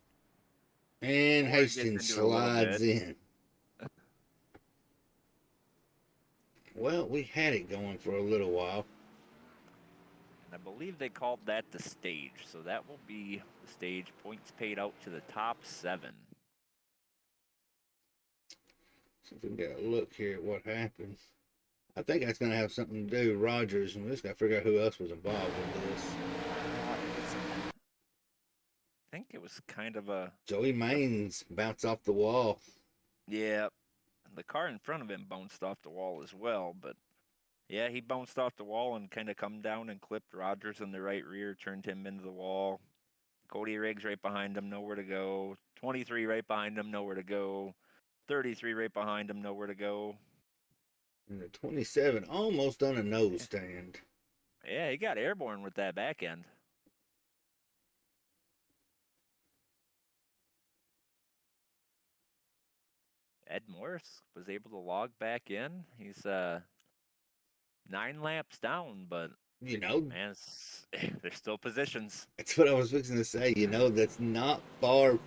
A: And
B: Or it gets
A: Hastings
B: into it a little
A: slides
B: bit.
A: in. Well, we had it going for a little while.
B: And I believe they called that the stage. So that will be the stage. Points paid out to the top 7.
A: So if we can get a look here at what happened. I think that's going to have something to do with Rogers, and we just got to figure out who else was involved with this.
B: I think it was kind of a...
A: Joey Maines bounced off the wall.
B: Yeah, the car in front of him bounced off the wall as well, but yeah, he bounced off the wall and kind of come down and clipped Rogers in the right rear, turned him into the wall. Cody Riggs right behind him, nowhere to go. 23 right behind him, nowhere to go. 33 right behind him, nowhere to go.
A: And the 27 almost on a nose stand.
B: Yeah, he got airborne with that back end. Ed Morris was able to log back in. He's 9 laps down, but
A: You know,
B: man, there's still positions.
A: that's what I was fixing to say. You know, that's not far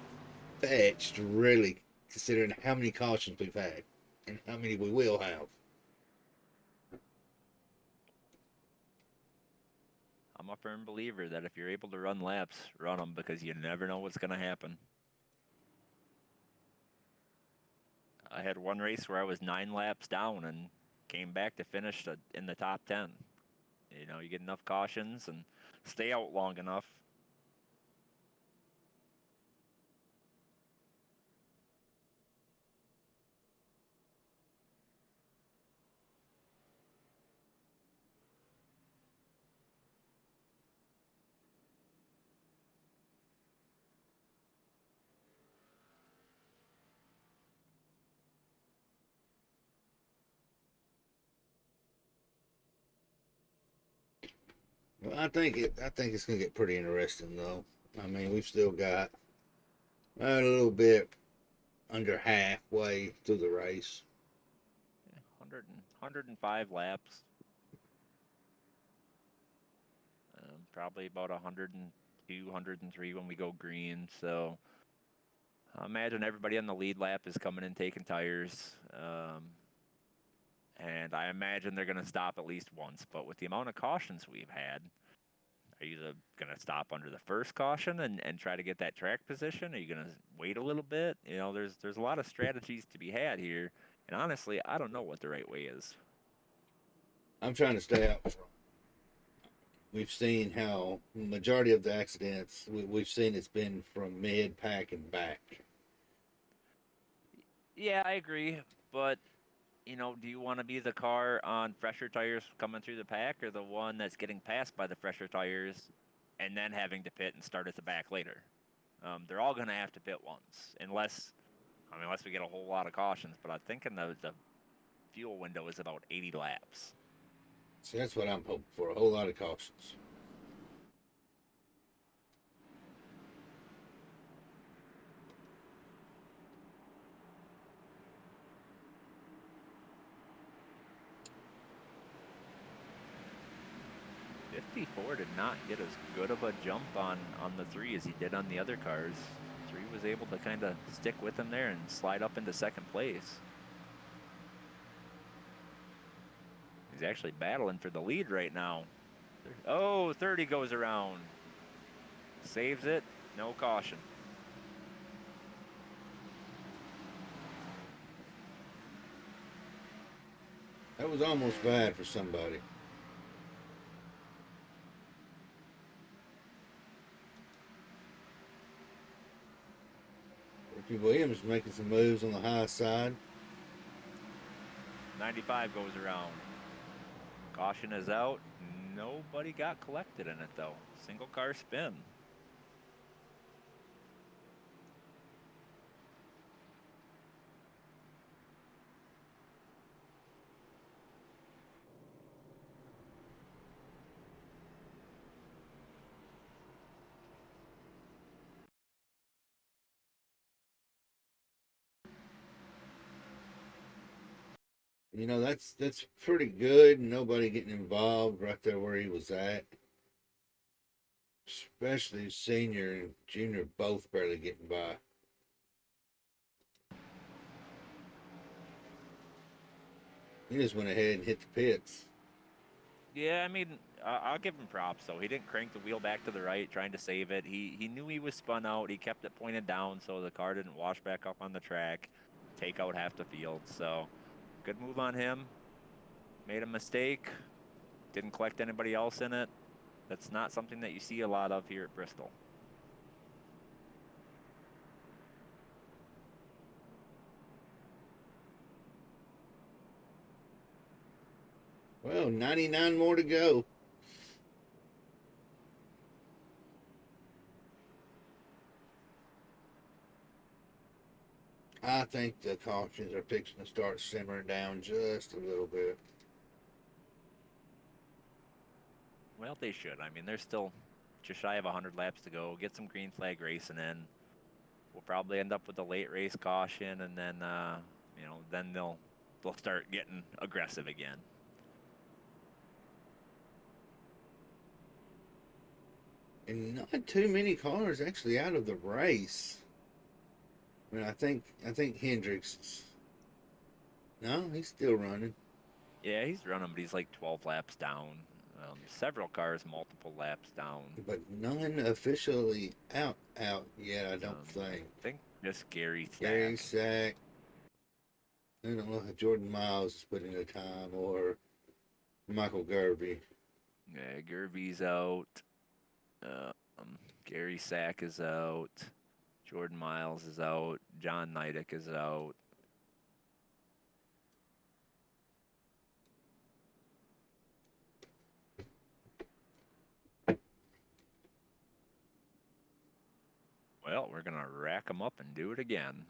A: fetched, really, considering how many cautions we've had and how many we will have.
B: I'm a firm believer that if you're able to run laps, run them because you never know what's going to happen. I had one race where I was 9 laps down and came back to finish in the top 10. You know, you get enough cautions and stay out long enough.
A: Well, I think it's gonna get pretty interesting though. I mean, we've still got a little bit under halfway through the race.
B: 105 laps. Probably about 102, 103 when we go green. So I imagine everybody on the lead lap is coming in taking tires. And I imagine they're going to stop at least once. But with the amount of cautions we've had, are you going to stop under the first caution and try to get that track position? Are you going to wait a little bit? You know, there's a lot of strategies to be had here. And honestly, I don't know what the right way is.
A: I'm trying to stay out front. We've seen how the majority of the accidents we've seen it's been from mid pack and back.
B: Yeah, I agree. But, you know, do you want to be the car on fresher tires coming through the pack or the one that's getting passed by the fresher tires and then having to pit and start at the back later? They're all going to have to pit once unless we get a whole lot of cautions. But I'm thinking the fuel window is about 80 laps.
A: So that's what I'm hoping for, a whole lot of cautions.
B: did not get as good of a jump on the 3 as he did on the other cars. 3 was able to kind of stick with him there and slide up into second place. He's actually battling for the lead right now. Oh, 30 goes around. Saves it. No caution.
A: That was almost bad for somebody. Ricky Williams making some moves on the high side.
B: 95 goes around. Caution is out. Nobody got collected in it, though. Single car spin.
A: You know, that's pretty good. Nobody getting involved right there where he was at. Especially senior and junior both barely getting by. He just went ahead and hit the pits.
B: Yeah, I mean, I'll give him props, though. He didn't crank the wheel back to the right trying to save it. He knew he was spun out. He kept it pointed down so the car didn't wash back up on the track, take out half the field. So, good move on him. Made a mistake. Didn't collect anybody else in it. That's not something that you see a lot of here at Bristol.
A: Well, 99 more to go. I think the cautions are fixing to start simmering down just a little bit.
B: Well, they should. I mean, they're still just shy of 100 laps to go. Get some green flag racing in. We'll probably end up with a late race caution, and then, then they'll start getting aggressive again.
A: And not too many cars actually out of the race. I mean, I think Hendricks. No, he's still running.
B: Yeah, he's running, but he's like 12 laps down. Several cars, multiple laps down.
A: But none officially out yet, I don't think.
B: I think just Gary Sack.
A: Gary Sack. I don't know if Jordan Miles is putting in a time or Michael Gerby.
B: Yeah, Gervy's out. Gary Sack is out. Jordan Miles is out. John Neidick is out. Well, we're going to rack them up and do it again.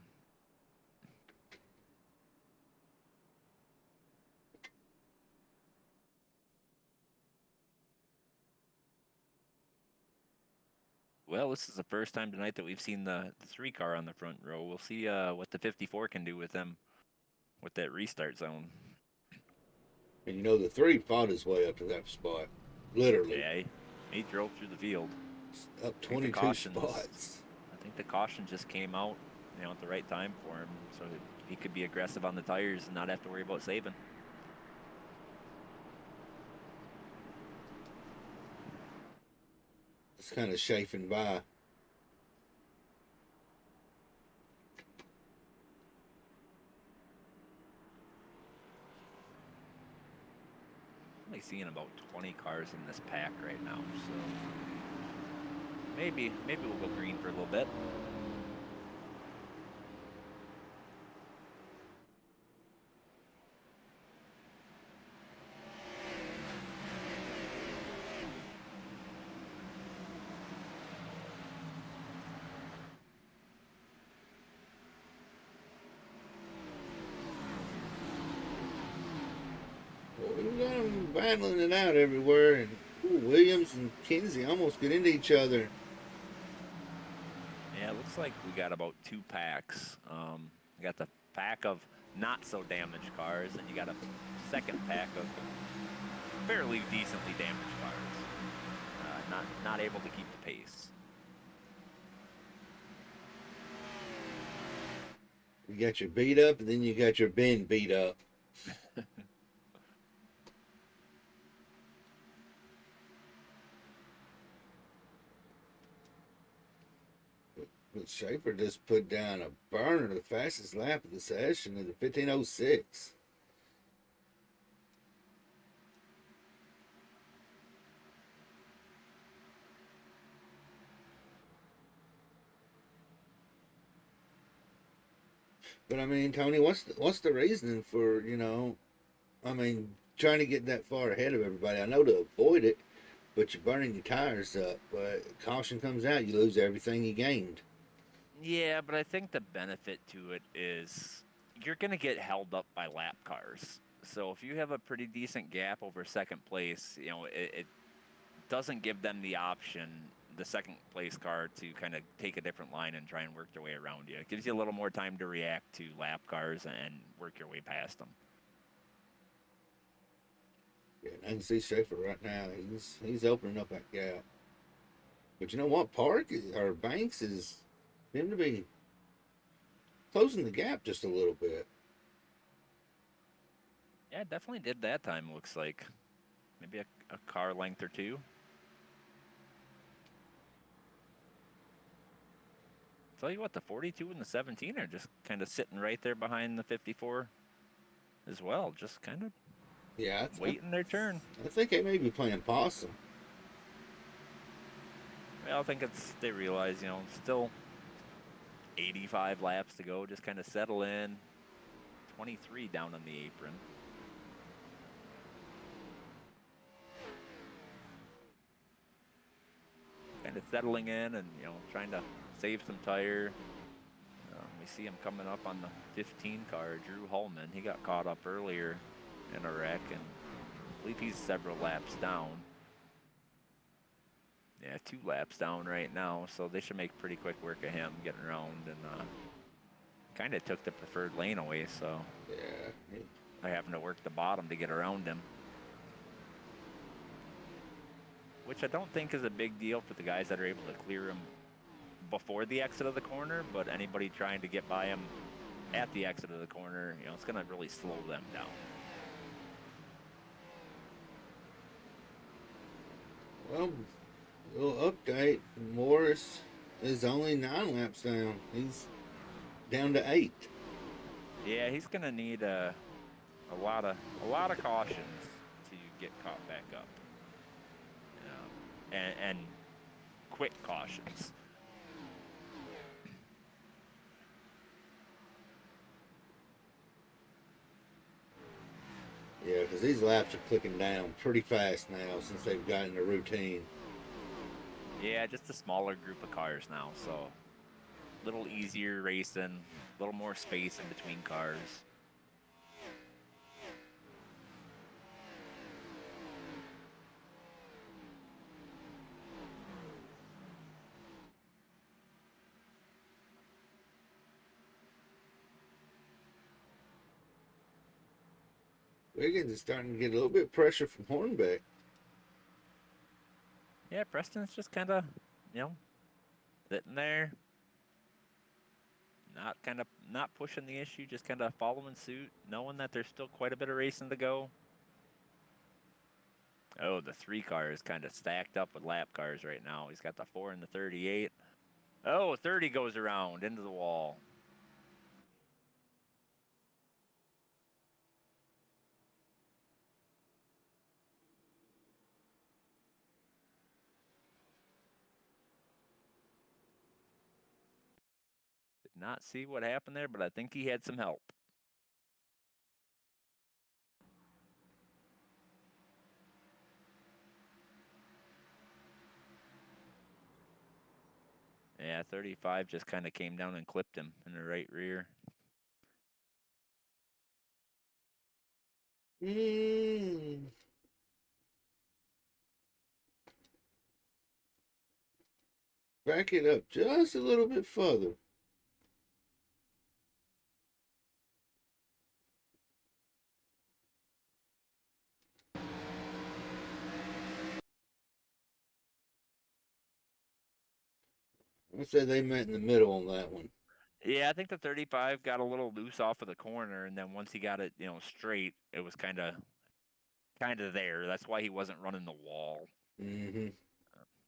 B: Well, this is the first time tonight that we've seen the 3 car on the front row. We'll see what the 54 can do with them with that restart zone.
A: And you know, the 3 fought his way up to that spot. Literally.
B: Yeah, he drove through the field.
A: Up 22 spots.
B: I think the caution just came out, at the right time for him, so he could be aggressive on the tires and not have to worry about saving.
A: It's kind of chafing by.
B: Only seeing about 20 cars in this pack right now, so maybe we'll go green for a little bit.
A: We got them battling it out everywhere, and Williams and Kinsey almost get into each other.
B: Yeah, it looks like we got about 2 packs. We got the pack of not so damaged cars, and you got a second pack of fairly decently damaged cars. not able to keep the pace.
A: You got your beat up, and then you got your been beat up. But Schaefer just put down a burner, the fastest lap of the session at the 15:06. But I mean, Tony, what's the reasoning for I mean, trying to get that far ahead of everybody? I know to avoid it, but you're burning your tires up. But caution comes out, you lose everything you gained.
B: Yeah, but I think the benefit to it is you're going to get held up by lap cars. So if you have a pretty decent gap over second place, it doesn't give them the option, the second place car, to kind of take a different line and try and work their way around you. It gives you a little more time to react to lap cars and work your way past them.
A: Yeah, I can see Schaefer right now. He's opening up that gap. But you know what? Or Banks is him to be closing the gap just a little bit.
B: Yeah, definitely did that time, looks like. Maybe a car length or two. Tell you what, the 42 and the 17 are just kind of sitting right there behind the 54 as well. Just kind of
A: Yeah,
B: waiting their turn.
A: I think they may be playing possum.
B: Well, I think they realize, still 85 laps to go. Just kind of settle in. 23 down on the apron. Kind of settling in and, trying to save some tire. We see him coming up on the 15 car, Drew Holman. He got caught up earlier in a wreck, and I believe he's several laps down. Yeah, 2 laps down right now, so they should make pretty quick work of him getting around, and kind of took the preferred lane away, so
A: Yeah.
B: they're having to work the bottom to get around him. Which I don't think is a big deal for the guys that are able to clear him before the exit of the corner, but anybody trying to get by him at the exit of the corner, it's going to really slow them down.
A: Well, little update. Morris is only 9 laps down. He's down to 8.
B: Yeah, he's going to need a lot of cautions to get caught back up. And quick cautions.
A: Yeah, because these laps are clicking down pretty fast now since they've gotten a routine.
B: Yeah, just a smaller group of cars now, so a little easier racing, a little more space in between cars.
A: Wiggins is starting to get a little bit of pressure from Hornbeck.
B: Yeah, Preston's just kind of, sitting there, not pushing the issue, just kind of following suit, knowing that there's still quite a bit of racing to go. Oh, the 3 car is kind of stacked up with lap cars right now. He's got the 4 and the 38. Oh, 30 goes around into the wall. Did not see what happened there, but I think he had some help. Yeah, 35 just kind of came down and clipped him in the right rear.
A: Back it up just a little bit further. I'd say they met in the middle on that one.
B: Yeah, I think the 35 got a little loose off of the corner, and then once he got it, straight, it was kind of there. That's why he wasn't running the wall.
A: Mm-hmm.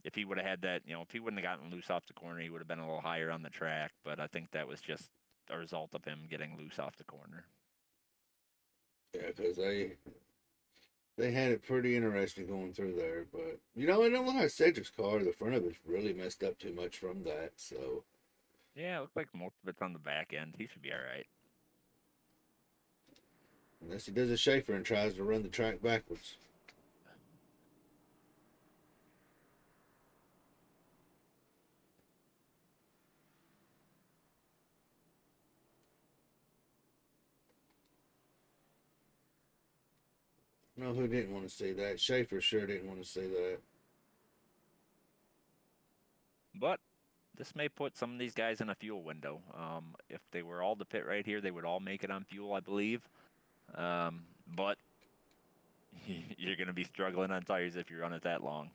B: If he would have had that, if he wouldn't have gotten loose off the corner, he would have been a little higher on the track. But I think that was just a result of him getting loose off the corner.
A: Yeah, because they had it pretty interesting going through there. But it don't look like Cedric's car. The front of it's really messed up too much from that. So
B: Yeah, it looked like most of it's on the back end. He should be all right.
A: unless he does a Schaefer and tries to run the track backwards. No, who didn't want to see that? Schaefer sure didn't want to see that.
B: But this may put some of these guys in a fuel window. If they were all to pit right here, they would all make it on fuel, I believe. But you're going to be struggling on tires if you run it that long.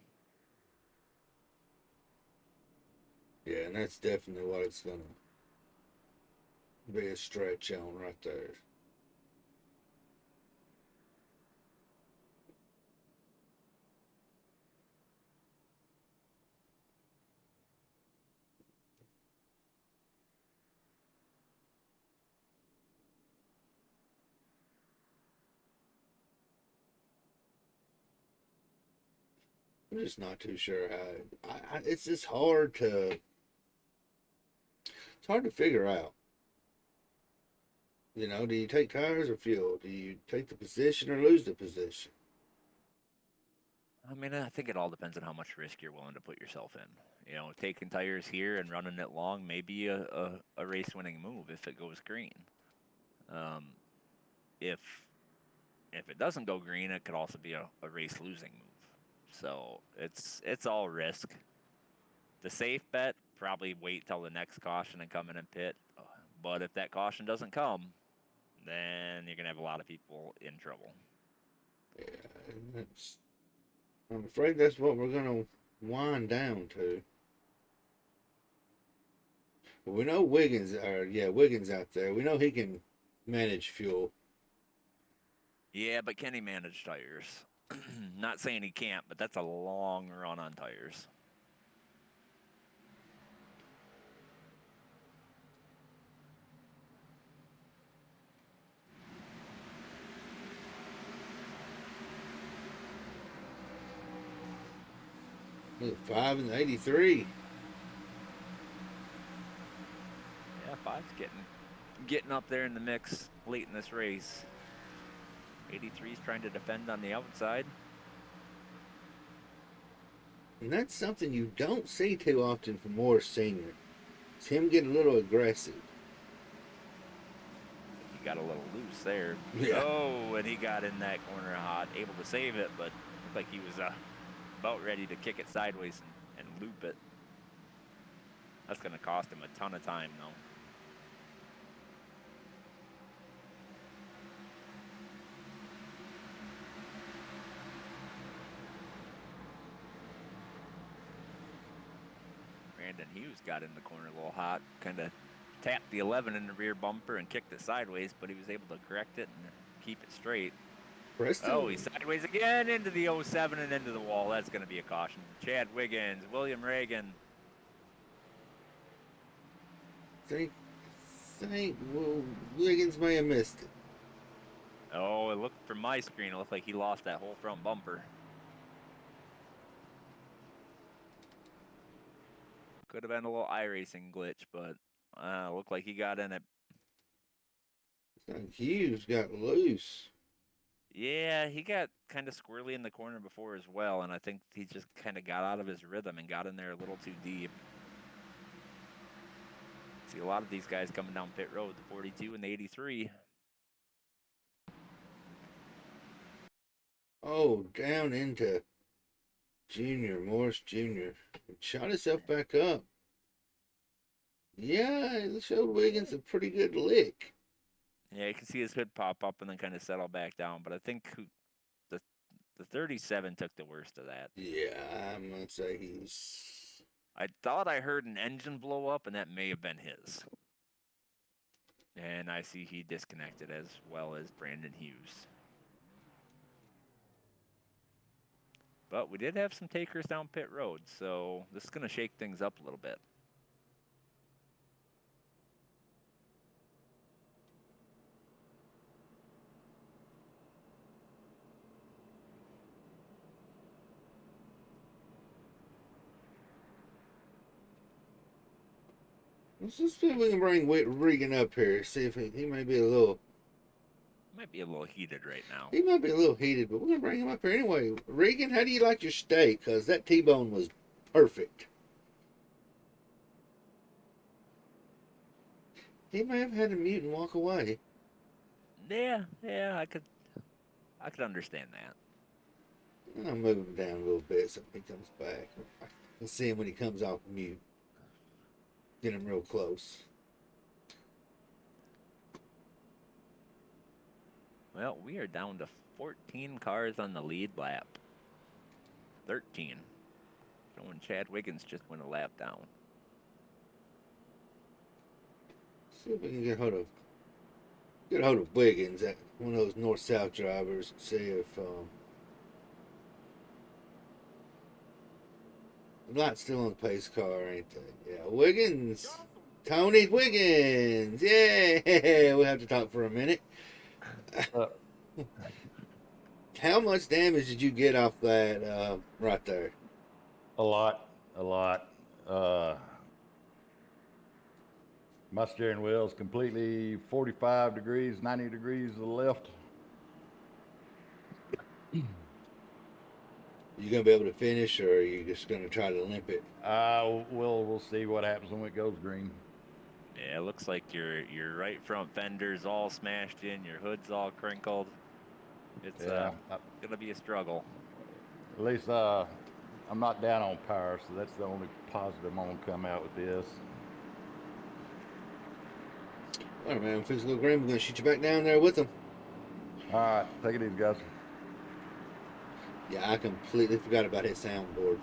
A: Yeah, and that's definitely what it's gonna be a stretch on right there. I'm just not too sure how. It's just hard to. It's hard to figure out. Do you take tires or fuel? Do you take the position or lose the position?
B: I mean, I think it all depends on how much risk you're willing to put yourself in. Taking tires here and running it long may be a race-winning move if it goes green. Um, if it doesn't go green, it could also be a race-losing move. So it's all risk. The safe bet, probably wait till the next caution and come in and pit. But if that caution doesn't come, then you're gonna have a lot of people in trouble.
A: Yeah, and I'm afraid that's what we're gonna wind down to. But we know Wiggins out there. We know he can manage fuel.
B: Yeah, but can he manage tires? Not saying he can't, but that's a long run on tires.
A: Look, 5 and 83.
B: Yeah, five's getting up there in the mix late in this race. 83's trying to defend on the outside.
A: And that's something you don't see too often from Morris Sr. It's him getting a little aggressive.
B: He got a little loose there.
A: Yeah.
B: Oh, and he got in that corner hot, able to save it, but looked like he was about ready to kick it sideways and loop it. That's going to cost him a ton of time, though. Brandon Hughes got in the corner a little hot, kind of tapped the 11 in the rear bumper and kicked it sideways, but he was able to correct it and keep it straight.
A: Preston.
B: Oh, he's sideways again into the 07 and into the wall. That's going to be a caution. Chad Wiggins, William Reagan.
A: Well, Wiggins may have missed it.
B: Oh, it looked from my screen, it looked like he lost that whole front bumper. Could have been a little iRacing glitch, but looked like he got in it.
A: Hughes got loose.
B: Yeah, he got kind of squirrely in the corner before as well, and I think he just kind of got out of his rhythm and got in there a little too deep. See a lot of these guys coming down pit road, the 42 and the 83.
A: Oh, down into Morris Jr. Shot himself back up. Yeah, it showed Wiggins a pretty good lick.
B: Yeah, you can see his hood pop up and then kind of settle back down, but I think the 37 took the worst of that.
A: Yeah, I'm gonna say he's
B: I thought I heard an engine blow up, and that may have been his. And I see he disconnected as well as Brandon Hughes. But we did have some takers down pit road, so this is going to shake things up a little bit.
A: Let's just see if we can bring Regan up here. See if he may be a little.
B: Might be a little heated right now.
A: He might be a little heated, but we're gonna bring him up here anyway. Regan, how do you like your steak? Cause that T-bone was perfect. He may have had to mute and walk away.
B: Yeah, I could understand that.
A: I'll move him down a little bit so he comes back. I can see him when he comes off mute. Get him real close.
B: Well, we are down to 14 cars on the lead lap. 13. Showing Chad Wiggins just went a lap down.
A: See if we can get hold of Wiggins, at one of those north-south drivers, and see if the light's still on the pace car, ain't they? Yeah, Wiggins. Tony Wiggins. Yeah, we'll have to talk for a minute. How much damage did you get off that right there?
H: A lot. My steering wheel is completely 45 degrees, 90 degrees to the left.
A: You gonna be able to finish, or are you just gonna try to limp it?
H: We'll see what happens when it goes green.
B: Yeah, it looks like your right front fender's all smashed in, your hood's all crinkled. It's gonna be a struggle.
H: At least I'm not down on power, so that's the only positive I'm gonna come out with this.
A: All right, man. Physical green. We're gonna shoot you back down there with them.
H: All right, take it easy, guys.
A: Yeah, I completely forgot about his soundboard.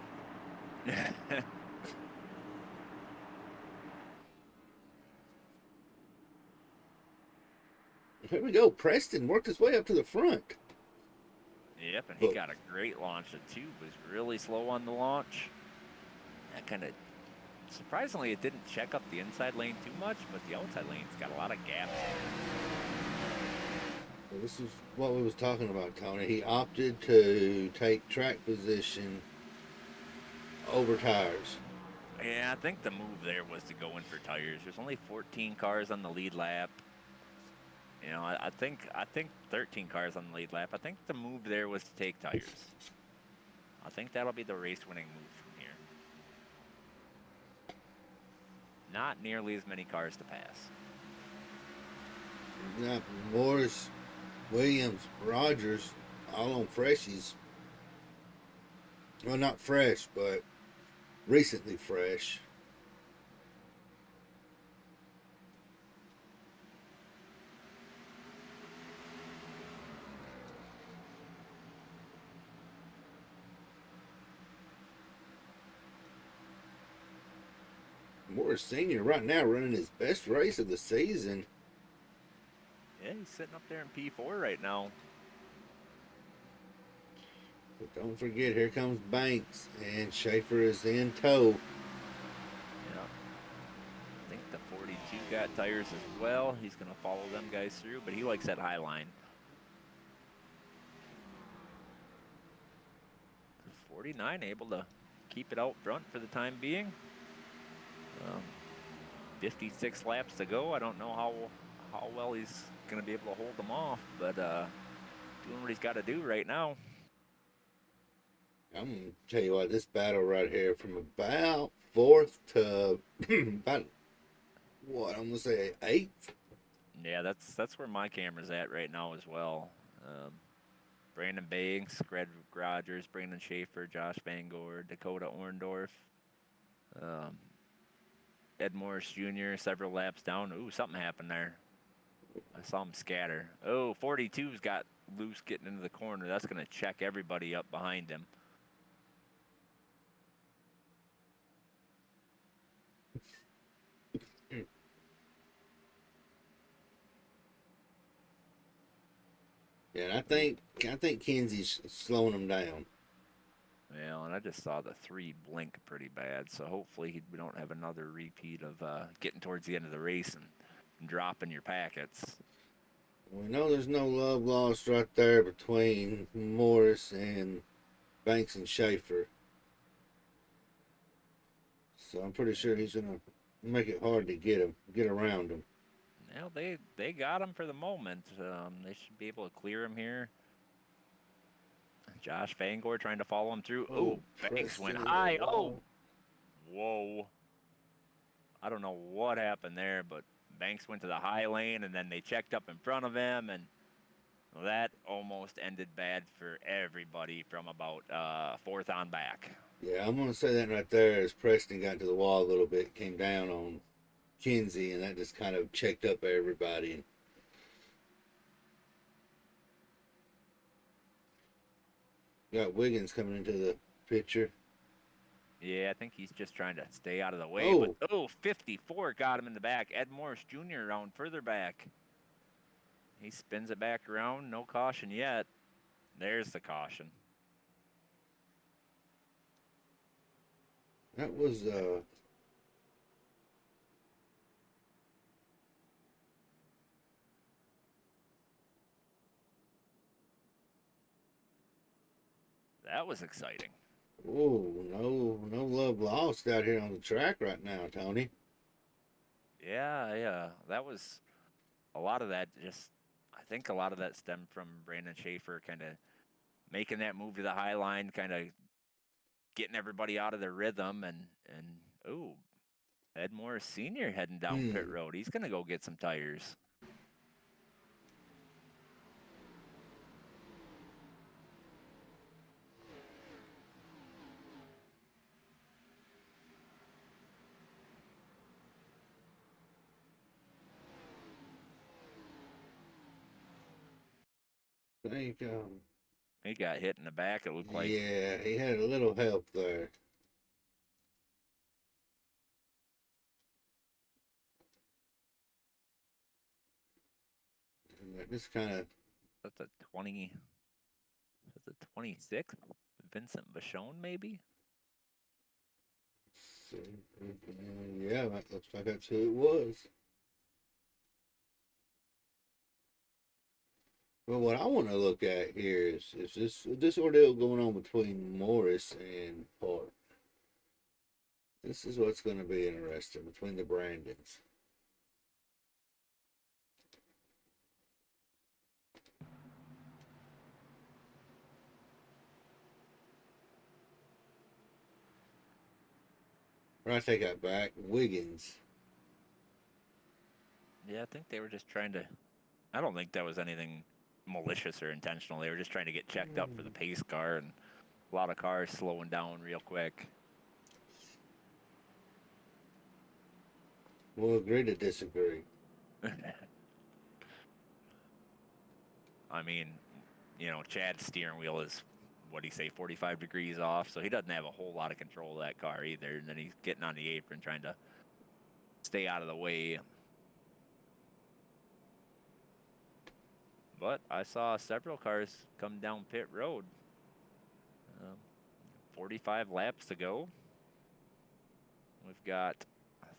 A: Here we go. Preston worked his way up to the front.
B: Yep, and he got a great launch. The tube was really slow on the launch. That kind of, surprisingly, it didn't check up the inside lane too much, but the outside lane's got a lot of gaps in it.
A: This is what we was talking about, Tony. He opted to take track position over tires.
B: Yeah, I think the move there was to go in for tires. There's only 14 cars on the lead lap. You know, I think 13 cars on the lead lap. I think the move there was to take tires. I think that'll be the race-winning move from here. Not nearly as many cars to pass.
A: Got Morris, Williams, Rogers, all on freshies. Well, not fresh, but recently fresh. Morris Sr. right now running his best race of the season.
B: Yeah, he's sitting up there in P4 right now.
A: But don't forget, here comes Banks, and Schaefer is in tow.
B: Yeah. I think the 42 got tires as well. He's going to follow them guys through, but he likes that high line. The 49 able to keep it out front for the time being. 56 laps to go. I don't know how well he's going to be able to hold them off, but doing what he's got to do right now.
A: I'm going to tell you what, this battle right here from about 4th to about, what, I'm going to say 8th?
B: Yeah, that's where my camera's at right now as well. Brandon Banks, Greg Rogers, Brandon Schaefer, Josh Bangor, Dakota Orndorff. Ed Morris Jr. several laps down. Ooh, something happened there. I saw him scatter. Oh, 42's got loose getting into the corner. That's going to check everybody up behind him.
A: Yeah, I think Kenzie's slowing him down.
B: Well, and I just saw the 3 blink pretty bad, so hopefully we don't have another repeat of getting towards the end of the race and dropping your packets.
A: We know there's no love lost right there between Morris and Banks and Schaefer. So I'm pretty sure he's gonna make it hard to get around him.
B: Well, they got him for the moment. They should be able to clear him here. Josh Fangor trying to follow him through. Oh, Banks went
A: Preston
B: high.
A: into the
B: Oh,
A: wall.
B: whoa. I don't know what happened there, but Banks went to the high lane, and then they checked up in front of him, and that almost ended bad for everybody from about 4th on back.
A: Yeah, I'm gonna say that right there as Preston got to the wall a little bit, came down on Kenzie, and that just kind of checked up everybody. Got Wiggins coming into the picture.
B: Yeah, I think he's just trying to stay out of the way.
A: Oh.
B: But 54 got him in the back. Ed Morris Jr. around further back. He spins it back around. No caution yet. There's the caution.
A: That was
B: That was exciting.
A: oh, no love lost out here on the track right now, Tony.
B: Yeah. That was a lot of that. I think a lot of that stemmed from Brandon Schaefer kind of making that move to the high line, kind of getting everybody out of their rhythm, and Ed Morris Sr. heading down pit road. He's gonna go get some tires.
A: I think
B: He got hit in the back, it looked like.
A: yeah, he had a little help there. This kind of
B: That's a 20. That's a 26th. Vincent Vachon, maybe.
A: yeah, that looks like that's who it was. Well, what I want to look at here is this ordeal going on between Morris and Park. This is what's going to be interesting between the Brandons. Right, they got back Wiggins.
B: Yeah, I think they were just trying to. I don't think that was anything malicious or intentional. They were just trying to get checked up for the pace car, and a lot of cars slowing down real quick.
A: We'll agree to disagree.
B: I mean, Chad's steering wheel is, what do you say, 45 degrees off, so he doesn't have a whole lot of control of that car either. And then he's getting on the apron trying to stay out of the way. But I saw several cars come down pit road. 45 laps to go. We've got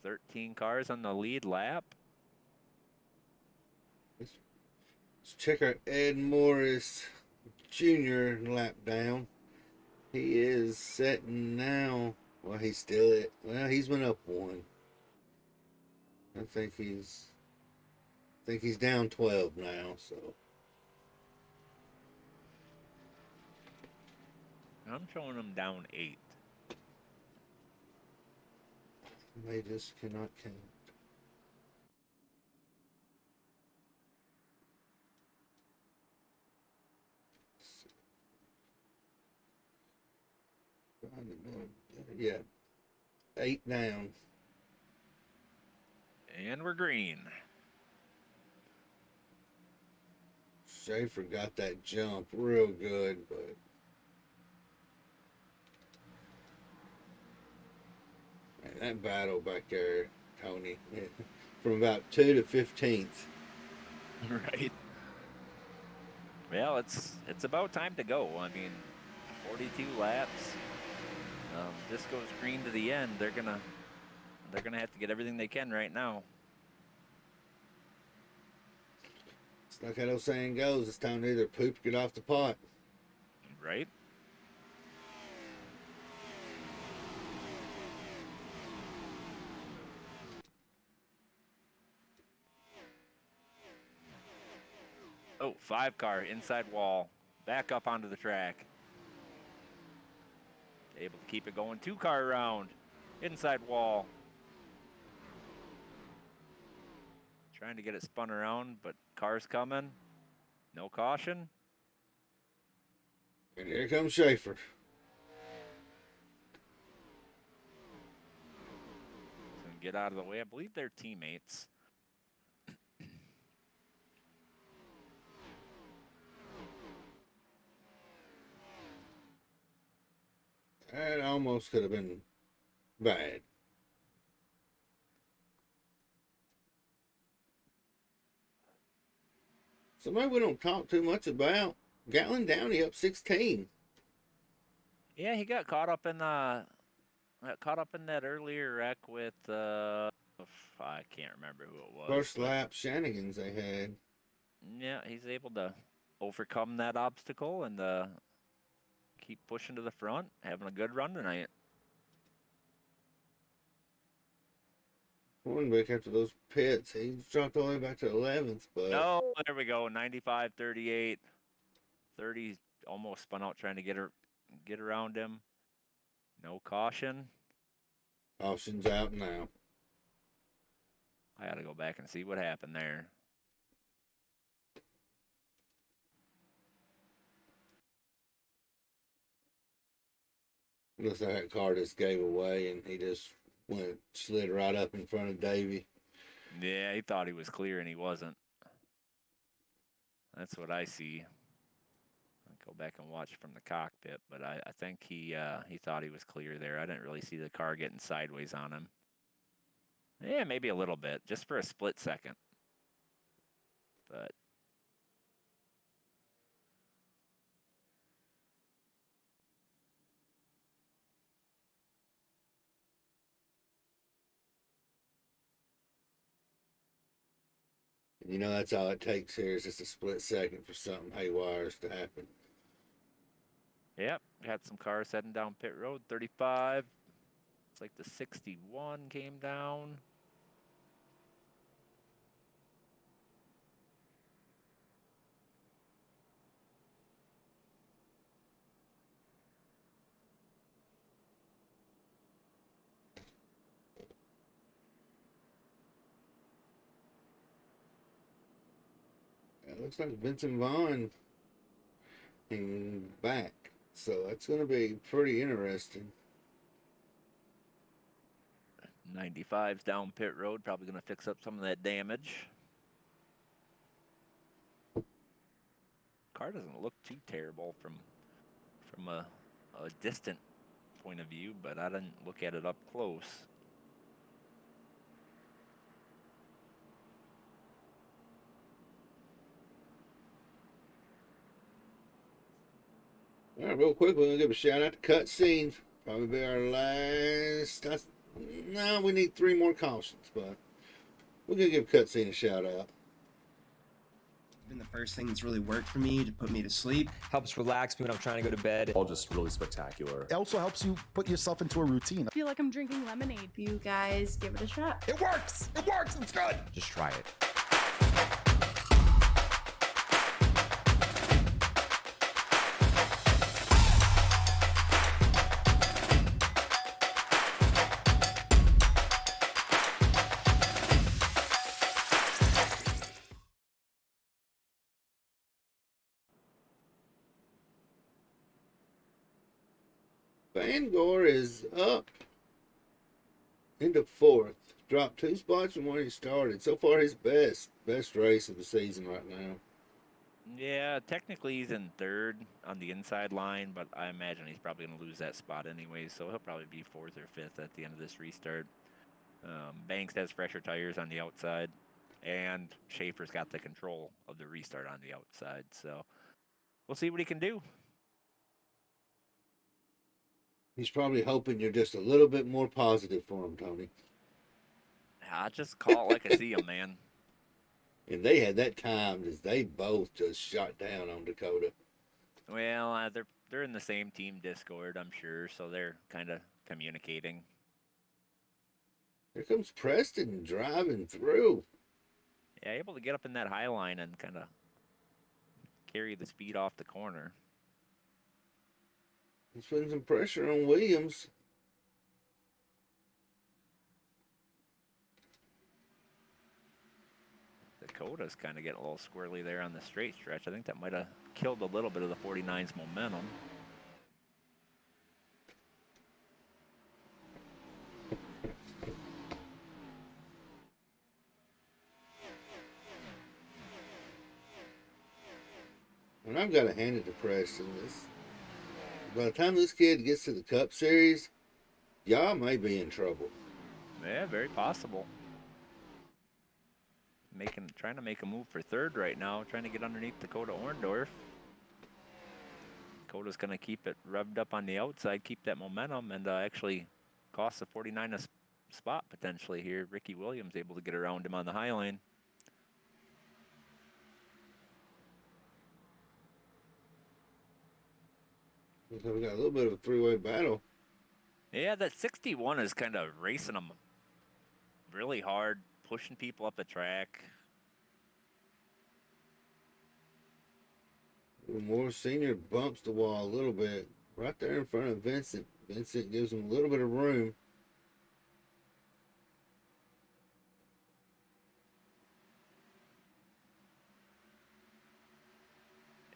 B: 13 cars on the lead lap.
A: Let's check our Ed Morris Jr. lap down. He is setting now. Well, he's still at. Well, he's went up one. I think he's down 12 now. So
B: I'm showing him down 8.
A: they just cannot count. Yeah, 8 down.
B: And we're green.
A: Schaefer got that jump real good, but man, that battle back there, Tony, from about 2 to 15th.
B: Right. Well, it's about time to go. I mean, 42 laps. This goes green to the end. They're gonna have to get everything they can right now.
A: It's like how those saying goes. It's time to either poop or get off the pot.
B: Right? Oh, 5-car inside wall. Back up onto the track. Able to keep it going. 2-car around. Inside wall. Trying to get it spun around, but car's coming. No caution.
A: And here comes Schaefer.
B: So get out of the way. I believe they're teammates.
A: That almost could have been bad. So maybe we don't talk too much about Gatlin Downey up 16.
B: Yeah, he got caught up in that earlier wreck with I can't remember who it was.
A: First lap shenanigans they had.
B: Yeah, he's able to overcome that obstacle and keep pushing to the front, having a good run tonight.
A: Hornbeck after those pits, he dropped all the way back to 11th, but
B: Oh, there we go. 95, 38. 30 almost spun out trying to get around him. No caution.
A: caution's out now.
B: I got to go back and see what happened there.
A: Looks like that car just gave away and he just slid right up in front of Davey.
B: Yeah, he thought he was clear and he wasn't. That's what I see. I'll go back and watch from the cockpit, but I think he thought he was clear there. I didn't really see the car getting sideways on him. Yeah, maybe a little bit, just for a split second. But
A: You know, that's all it takes here is just a split second for something haywires to happen.
B: yep, got some cars heading down pit road. 35. It's like the 61 came down.
A: It looks like Vincent Vaughn and back. So that's going to be pretty interesting.
B: 95's down pit road, probably going to fix up some of that damage. Car doesn't look too terrible from a distant point of view, but I didn't look at it up close.
A: All right, real quick, we're going to give a shout out to Cutscene. Probably be our last. No, we need 3 more cautions, but we're going to give Cutscene a shout out.
I: Been the first thing that's really worked for me to put me to sleep.
D: Helps relax me when I'm trying to go to bed.
J: All just really spectacular.
F: It also helps you put yourself into a routine.
G: I feel like I'm drinking lemonade. You guys give it a shot.
F: It works! It works! It's good!
J: Just try it.
A: Bangor is up into 4th. Dropped 2 spots from where he started. So far, his best race of the season right now.
B: Yeah, technically he's in 3rd on the inside line, but I imagine he's probably going to lose that spot anyway, so he'll probably be 4th or 5th at the end of this restart. Banks has fresher tires on the outside, and Schaefer's got the control of the restart on the outside, so we'll see what he can do.
A: He's probably hoping you're just a little bit more positive for him, Tony.
B: I just call it like I see him, man.
A: And they had that timed as they both just shot down on Dakota.
B: Well, they're in the same team Discord, I'm sure, so they're kind of communicating.
A: Here comes Preston driving through.
B: Yeah, able to get up in that high line and kind of carry the speed off the corner.
A: He's putting some pressure on Williams.
B: Dakota's kind of getting a little squirrely there on the straight stretch. I think that might have killed a little bit of the 49's momentum.
A: And I've got to hand it to Preston. By the time this kid gets to the Cup Series, y'all may be in trouble.
B: Yeah, very possible. Trying to make a move for third right now, trying to get underneath Dakota Orndorff. Dakota's going to keep it revved up on the outside, keep that momentum, and actually cost the 49 a spot potentially here. Ricky Williams able to get around him on the high line.
A: So we got a little bit of a three-way battle.
B: Yeah, that 61 is kind of racing them really hard, pushing people up the track.
A: Moore Sr. bumps the wall a little bit right there in front of Vincent. Vincent gives him a little bit of room.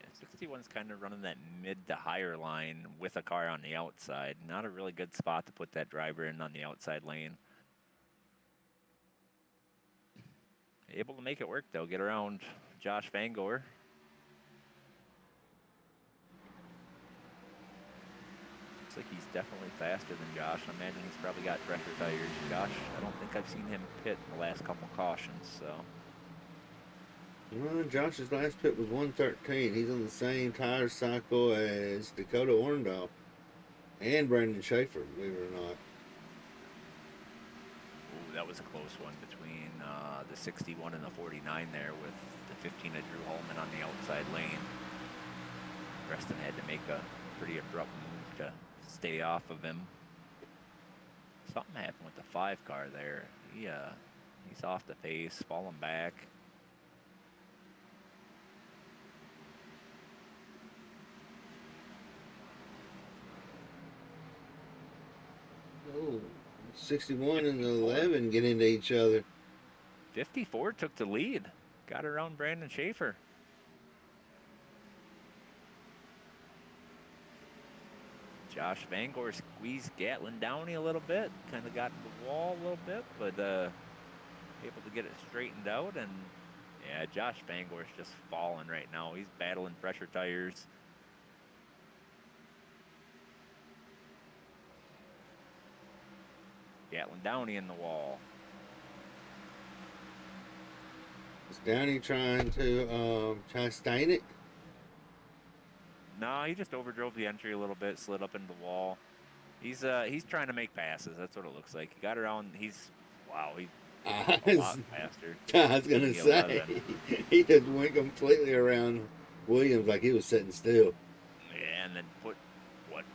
B: Yeah, 61's kind of running that mid to higher line with a car on the outside. Not a really good spot to put that driver in on the outside lane. Able to make it work, though. Get around Josh Vangor. Looks like he's definitely faster than Josh. I imagine he's probably got pressure tires. Josh, I don't think I've seen him pit in the last couple cautions, so.
A: Well, Josh's last pit was 113. He's on the same tire cycle as Dakota Orndorff and Brandon Schaefer, believe it or not.
B: Ooh, that was a close one between the 61 and the 49 there with the 15 of Drew Holman on the outside lane. Preston had to make a pretty abrupt move to stay off of him. Something happened with the 5 car there. He's off the pace, falling back.
A: Oh, 61 and 11 get into each other.
B: 54 took the lead. Got around Brandon Schaefer. Josh Vangor squeezed Gatlin Downey a little bit. Kind of got in the wall a little bit, but able to get it straightened out. And yeah, Josh Vangor's just falling right now. He's battling pressure tires. Gatlin Downey in the wall.
A: Is Downey trying to chastain it?
B: No, he just overdrove the entry a little bit, slid up into the wall. He's trying to make passes. That's what it looks like. He got around. He's a lot faster.
A: I was gonna say he just went completely around Williams like he was sitting still.
B: Yeah, and then put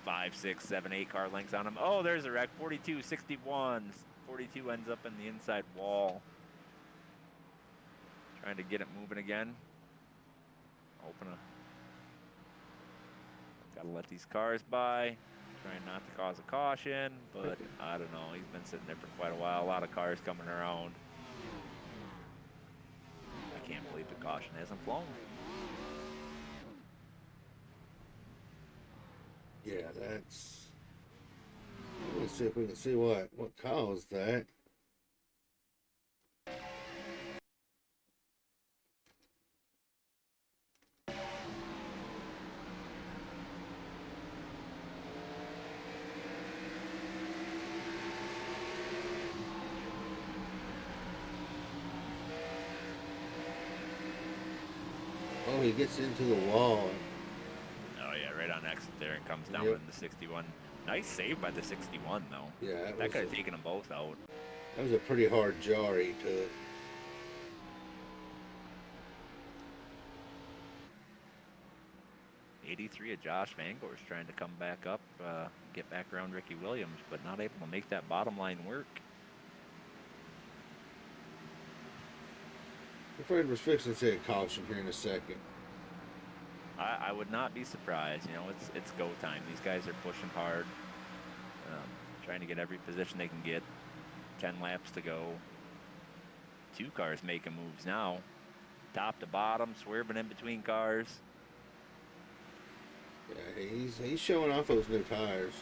B: 5, 6, 7, 8 car lengths on him. Oh, there's a wreck. 42, 61. 42 ends up in the inside wall. Trying to get it moving again. Gotta let these cars by. Trying not to cause a caution, but I don't know. He's been sitting there for quite a while. A lot of cars coming around. I can't believe the caution hasn't flown.
A: Yeah, that's. Let's see if we can see what caused that. Oh, he gets into the wall.
B: on exit there and comes down
A: Yep.
B: in the 61. Nice save by the 61, though.
A: Yeah,
B: That could have taken them both out.
A: that was a pretty hard jar he took.
B: '83 of Josh Van Gor's trying to come back up, get back around Ricky Williams, but not able to make that bottom line work.
A: I'm afraid we're fixing to say a caution here in a second.
B: I would not be surprised. You know, it's go time. These guys are pushing hard, trying to get every position they can get. 10 laps to go. 2 cars making moves now. Top to bottom, swerving in between cars.
A: Yeah, he's showing off those new tires.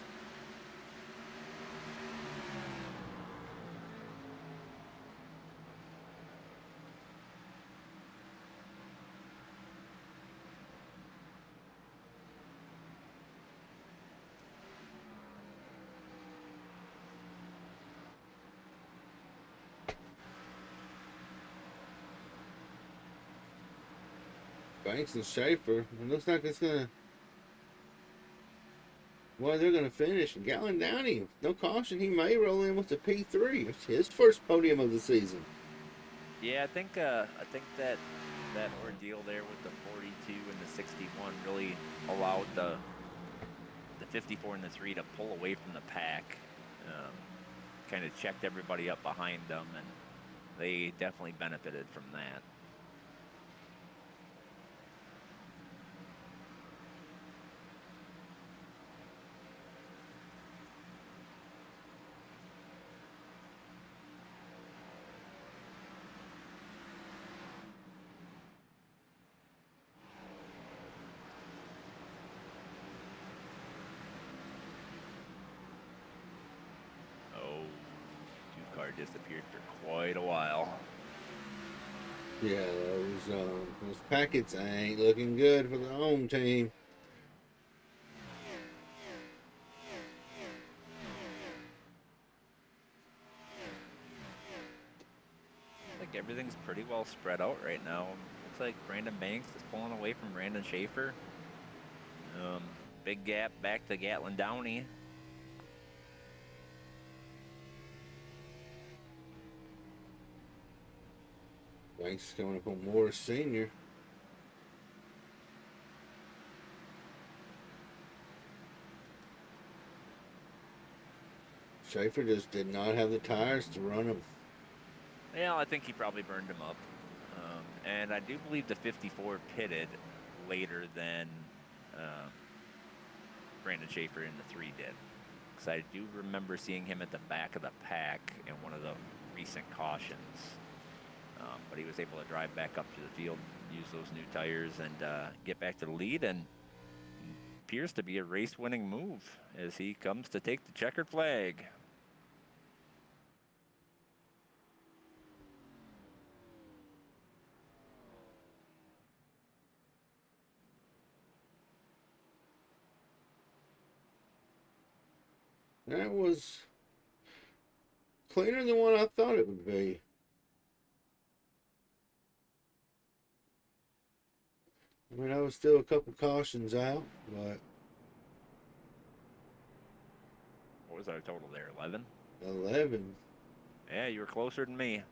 A: Banks and Schaefer. It looks like it's gonna. Well, they're gonna finish. Gallon Downey, no caution. He may roll in with the P3. It's his first podium of the season.
B: Yeah, I think that ordeal there with the 42 and the 61 really allowed the 54 and the 3 to pull away from the pack. Kind of checked everybody up behind them, and they definitely benefited from that. Disappeared for quite a while.
A: Yeah, those packets ain't looking good for the home team.
B: Like everything's pretty well spread out right now. Looks like Brandon Banks is pulling away from Brandon Schaefer. Big gap back to Gatlin Downey.
A: Banks coming up on Morris Sr. Schaefer just did not have the tires to run them.
B: Yeah, I think he probably burned him up. And I do believe the 54 pitted later than Brandon Schaefer in the 3 did. Because I do remember seeing him at the back of the pack in one of the recent cautions. But he was able to drive back up to the field, use those new tires, and get back to the lead, and appears to be a race-winning move as he comes to take the checkered flag.
A: That was cleaner than what I thought it would be. I mean, I was still a couple cautions out, but
B: What was our total there, 11?
A: 11.
B: Yeah, you were closer than me.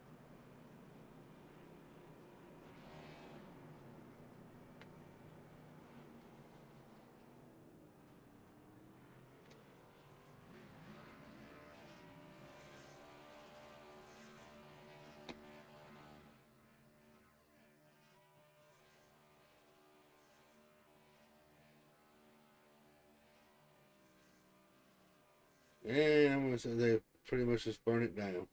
A: And I'm gonna say they pretty much just burn it down.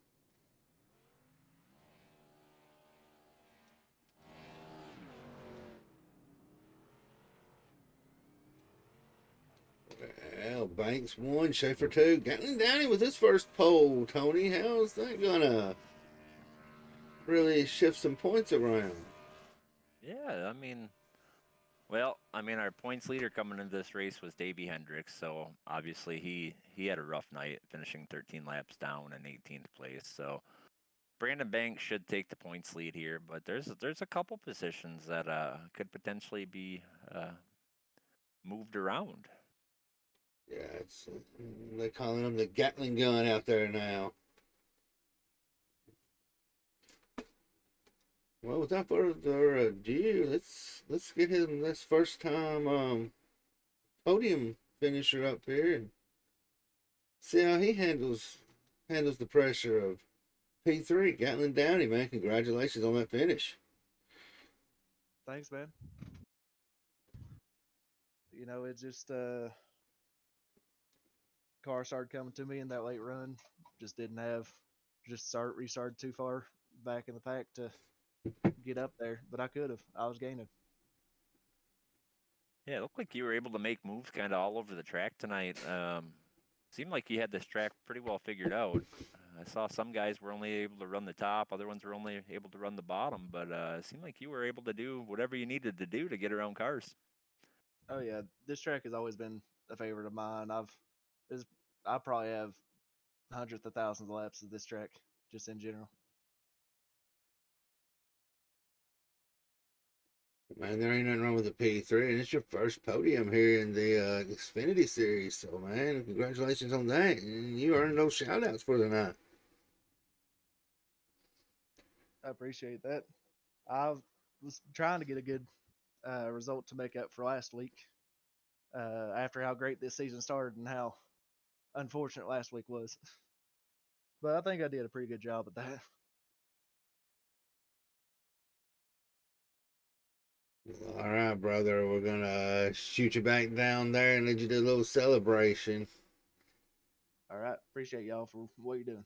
A: Well, Banks 1, Schaefer 2. Gatlin Downey with his first pole, Tony. How's that gonna really shift some points around?
B: Yeah, our points leader coming into this race was Davey Hendricks, so obviously he had a rough night, finishing 13 laps down in 18th place. So Brandon Banks should take the points lead here, but there's a couple positions that could potentially be moved around.
A: Yeah, it's they're calling him the Gatling gun out there now. Well, without further ado, let's get him this first time podium finisher up here and see how he handles the pressure of P3. Gatlin Downey, man, congratulations on that finish.
J: Thanks, man. You know, it just car started coming to me in that late run. Just didn't have restarted too far back in the pack to get up there, but I could have. I was gaining.
B: Yeah, it looked like you were able to make moves kind of all over the track tonight. Seemed like you had this track pretty well figured out. I saw some guys were only able to run the top, other ones were only able to run the bottom, but it seemed like you were able to do whatever you needed to do to get around cars.
J: Oh yeah, this track has always been a favorite of mine. This, I probably have hundreds of thousands of laps of this track just in general.
A: Man, there ain't nothing wrong with the P3, and it's your first podium here in the Xfinity series. So, man, congratulations on that. And you earned those shout outs for the night.
J: I appreciate that. I was trying to get a good result to make up for last week. After how great this season started and how unfortunate last week was. But I think I did a pretty good job at that.
A: All right, brother. We're going to shoot you back down there and let you do a little celebration.
J: All right. Appreciate y'all for what you're doing.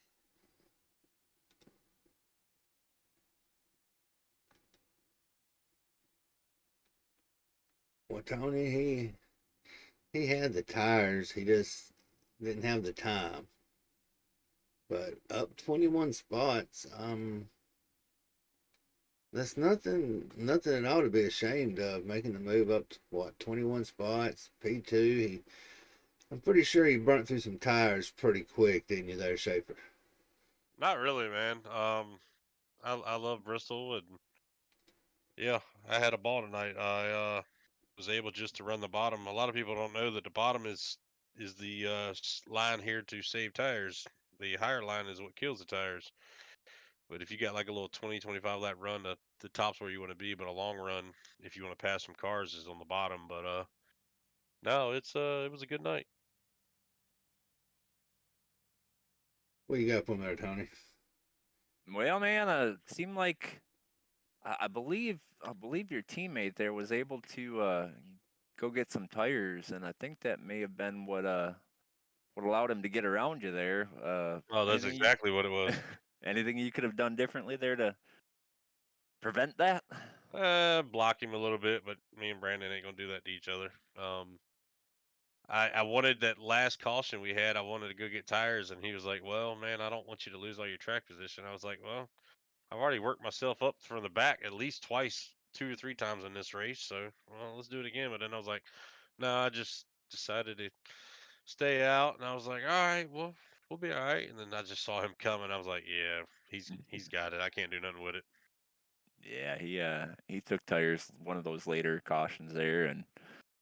A: Well, Tony, he had the tires. He just didn't have the time. But up 21 spots, that's nothing at all to be ashamed of. Making the move up to what, 21 spots, P2. I'm pretty sure he burnt through some tires pretty quick, didn't you, there, Schaefer?
K: Not really, man. I love Bristol, and yeah, I had a ball tonight. I was able just to run the bottom. A lot of people don't know that the bottom is the line here to save tires. The higher line is what kills the tires. But if you got like a little 20, 25 lap run, the top's where you want to be. But a long run, if you want to pass some cars, is on the bottom. But no, it was a good night.
A: What you got from there, Tony?
B: Well, man, seemed like I believe your teammate there was able to go get some tires, and I think that may have been what allowed him to get around you there.
K: Oh, that's
B: Anything
K: exactly what it was.
B: anything you could have done differently there to prevent that?
K: Block him a little bit, but me and Brandon ain't gonna do that to each other. I wanted that last caution we had. I wanted to go get tires, and he was like, "Well, man, I don't want you to lose all your track position." I was like, "Well, I've already worked myself up from the back at least twice, 2 or 3 times in this race, so well, let's do it again." But then I was like, "No, I just decided to stay out," and I was like, "All right, well, we'll be all right." And then I just saw him coming. I was like, "Yeah, he's got it. I can't do nothing with it."
B: Yeah, he took tires one of those later cautions there, and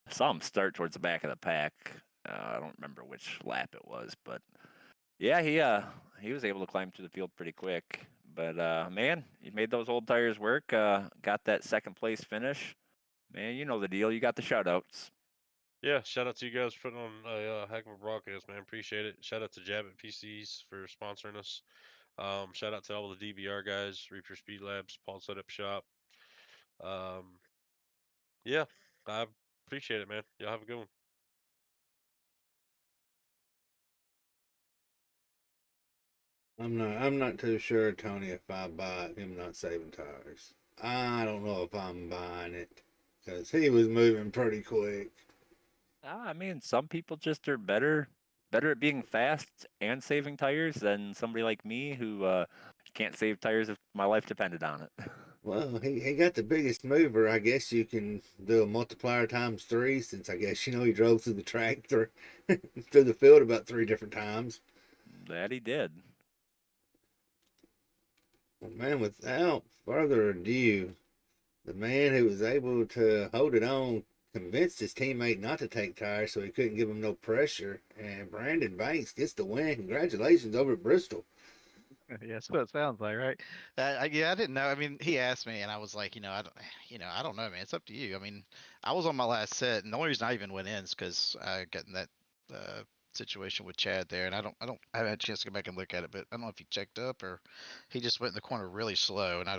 B: I saw him start towards the back of the pack. I don't remember which lap it was, but yeah, he was able to climb through the field pretty quick. But man, you made those old tires work. Got that second place finish. Man, you know the deal. You got the shout outs.
K: Yeah, shout out to you guys for putting on a heck of a broadcast, man. Appreciate it. Shout out to Jabbit PCs for sponsoring us. Shout out to all the DVR guys, Reaper Speed Labs, Paul Setup Shop. Um, yeah, I appreciate it, man. Y'all have a good one.
A: I'm not too sure, Tony, if I buy him not saving tires. I don't know if I'm buying it because he was moving pretty quick.
B: I mean, some people just are better at being fast and saving tires than somebody like me who can't save tires if my life depended on it.
A: Well, he got the biggest mover. I guess you can do a multiplier times three, since I guess he drove through the track through through the field about 3 different times.
B: That he did.
A: Well, man, without further ado, the man who was able to hold it on convinced his teammate not to take tires so he couldn't give him no pressure. And Brandon Banks gets the win. Congratulations over at Bristol.
L: Yeah, that's what it sounds like, right? Yeah, I didn't know. I mean, he asked me, and I was like, I don't know, man. It's up to you. I mean, I was on my last set, and the only reason I even went in is because I got in that uh, situation with Chad there, and I haven't had a chance to go back and look at it, but I don't know if he checked up or he just went in the corner really slow, and I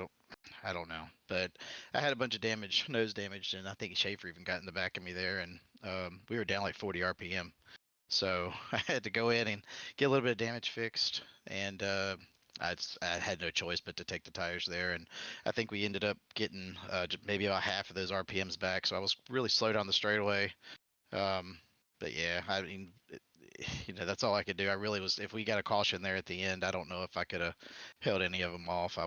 L: don't know. But I had a bunch of damage, nose damage, and I think Schaefer even got in the back of me there, and we were down like 40 RPM. So I had to go in and get a little bit of damage fixed, and I had no choice but to take the tires there. And I think we ended up getting maybe about half of those RPMs back. So I was really slow down the straightaway. Um, but yeah, I mean, that's all I could do. I really was. If we got a caution there at the end, I don't know if I could have held any of them off.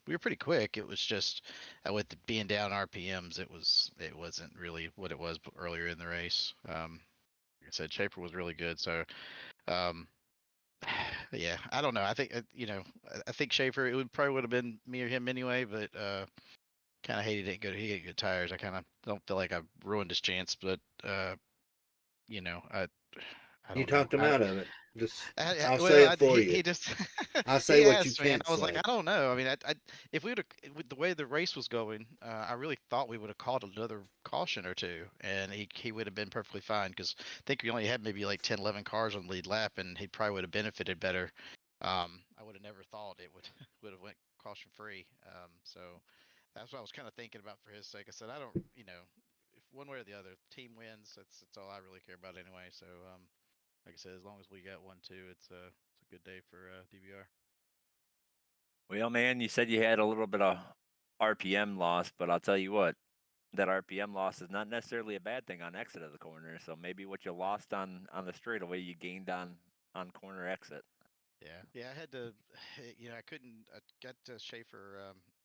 L: We were pretty quick. It was just with being down RPMs, it wasn't really what it was earlier in the race. Like I said, Schaefer was really good. So, um, yeah, I don't know. I think I think Schaefer. It would have been me or him anyway. But kind of hated it. He had good tires. I kind of don't feel like I ruined his chance. But you know, I I
A: You
L: don't know.
A: talked him out of it. Just I'll say
L: Well,
A: it for
L: he
A: you.
L: just
A: I'll say
L: he
A: what you
L: asked me, and
A: can't
L: I was like,
A: say.
L: I don't know. I mean, if we would have with the way the race was going, I really thought we would have called another caution or two, and he would have been perfectly fine because I think we only had maybe like 10, 11 cars on the lead lap, and he probably would have benefited better. I would have never thought it would would have went caution free. So that's what I was kind of thinking about for his sake. I said, I don't, if one way or the other, team wins. That's all I really care about anyway. So like I said, as long as we got one too, it's a good day for DBR.
B: Well, man, you said you had a little bit of RPM loss, but I'll tell you what, that RPM loss is not necessarily a bad thing on exit of the corner. So maybe what you lost on the straightaway, you gained on corner exit.
L: Yeah, I had to, I couldn't. I got to Schaefer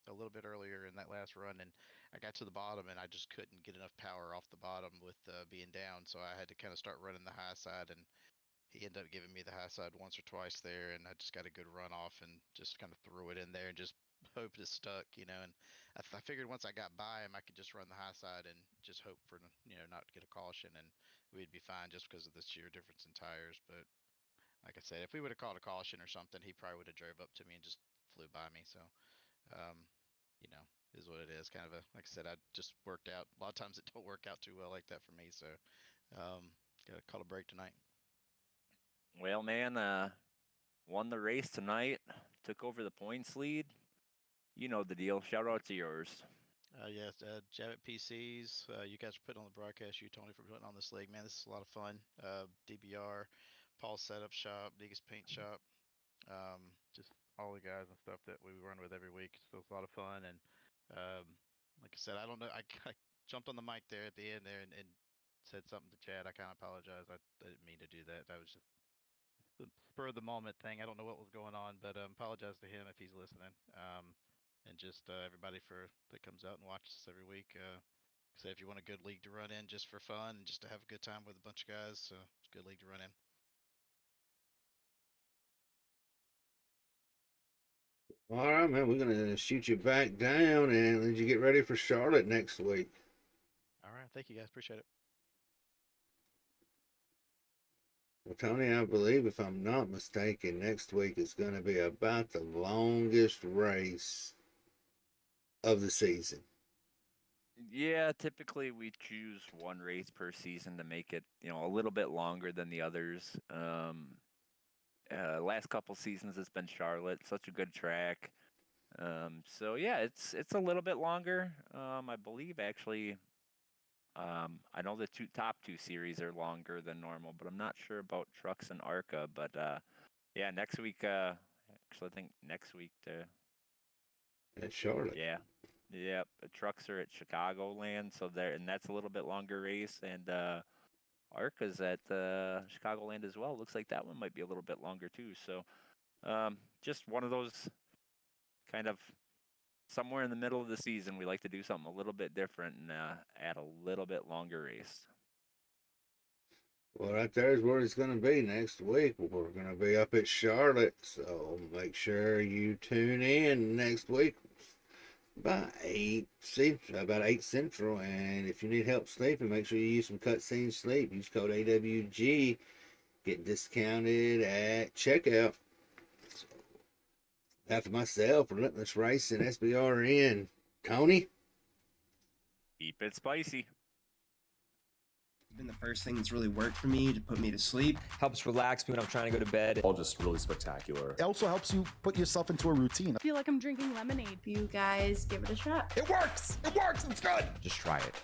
L: a little bit earlier in that last run, and I got to the bottom, and I just couldn't get enough power off the bottom with being down, so I had to kind of start running the high side, and he ended up giving me the high side once or twice there, and I just got a good run off and just kind of threw it in there and just hoped it stuck. And I figured once I got by him, I could just run the high side and just hope for not to get a caution, and we'd be fine just because of the sheer difference in tires. But like I said, if we would have called a caution or something, he probably would have drove up to me and just flew by me. So, um, is what it is. Kind of like I said, I just worked out. A lot of times it don't work out too well like that for me. So, gotta call a break tonight.
B: Well, man, won the race tonight, took over the points lead. You know the deal. Shout out to yours.
L: Yes, Javit PCs. You guys are putting on the broadcast. You, Tony, for putting on this league. Man, this is a lot of fun. DBR, Paul's Setup Shop, Negus Paint Shop. Just all the guys and stuff that we run with every week. So it's a lot of fun. And like I said, I don't know. I jumped on the mic there at the end there and said something to Chad. I kind of apologize. I didn't mean to do that. That was just the spur of the moment thing. I don't know what was going on, but apologize to him if he's listening. And just everybody that comes out and watches us every week. Say if you want a good league to run in just for fun and just to have a good time with a bunch of guys, it's a good league to run in.
A: All right, man. We're gonna shoot you back down and let you get ready for Charlotte next week.
L: All right, thank you guys. Appreciate it.
A: Well, Tony, I believe if I'm not mistaken, next week is going to be about the longest race of the season.
B: Yeah, typically we choose one race per season to make it, a little bit longer than the others. Last couple seasons it's been Charlotte, such a good track. So yeah, it's a little bit longer. I believe actually. I know the top two series are longer than normal, but I'm not sure about trucks and ARCA. But yeah, next week. Actually, I think next week.
A: At Charlotte.
B: Yeah, yeah. The trucks are at Chicagoland, so there, and that's a little bit longer race. And ARCA's at Chicagoland as well. Looks like that one might be a little bit longer too. So just one of those kind of somewhere in the middle of the season, we like to do something a little bit different and add a little bit longer race.
A: Well, right there is where it's going to be next week. We're going to be up at Charlotte, so make sure you tune in next week. about 8 Central. And if you need help sleeping, make sure you use some Cutscene Sleep. Use code AWG. Get discounted at checkout. So, after myself, Relentless Racing, SBRN. Tony?
B: Keep it spicy.
I: Been the first thing that's really worked for me to put me to sleep.
D: Helps relax me when I'm trying to go to bed.
M: All just really spectacular.
F: It also helps you put yourself into a routine.
G: I feel like I'm drinking lemonade. You guys give it a shot.
F: It works! It works! It's good!
M: Just try it.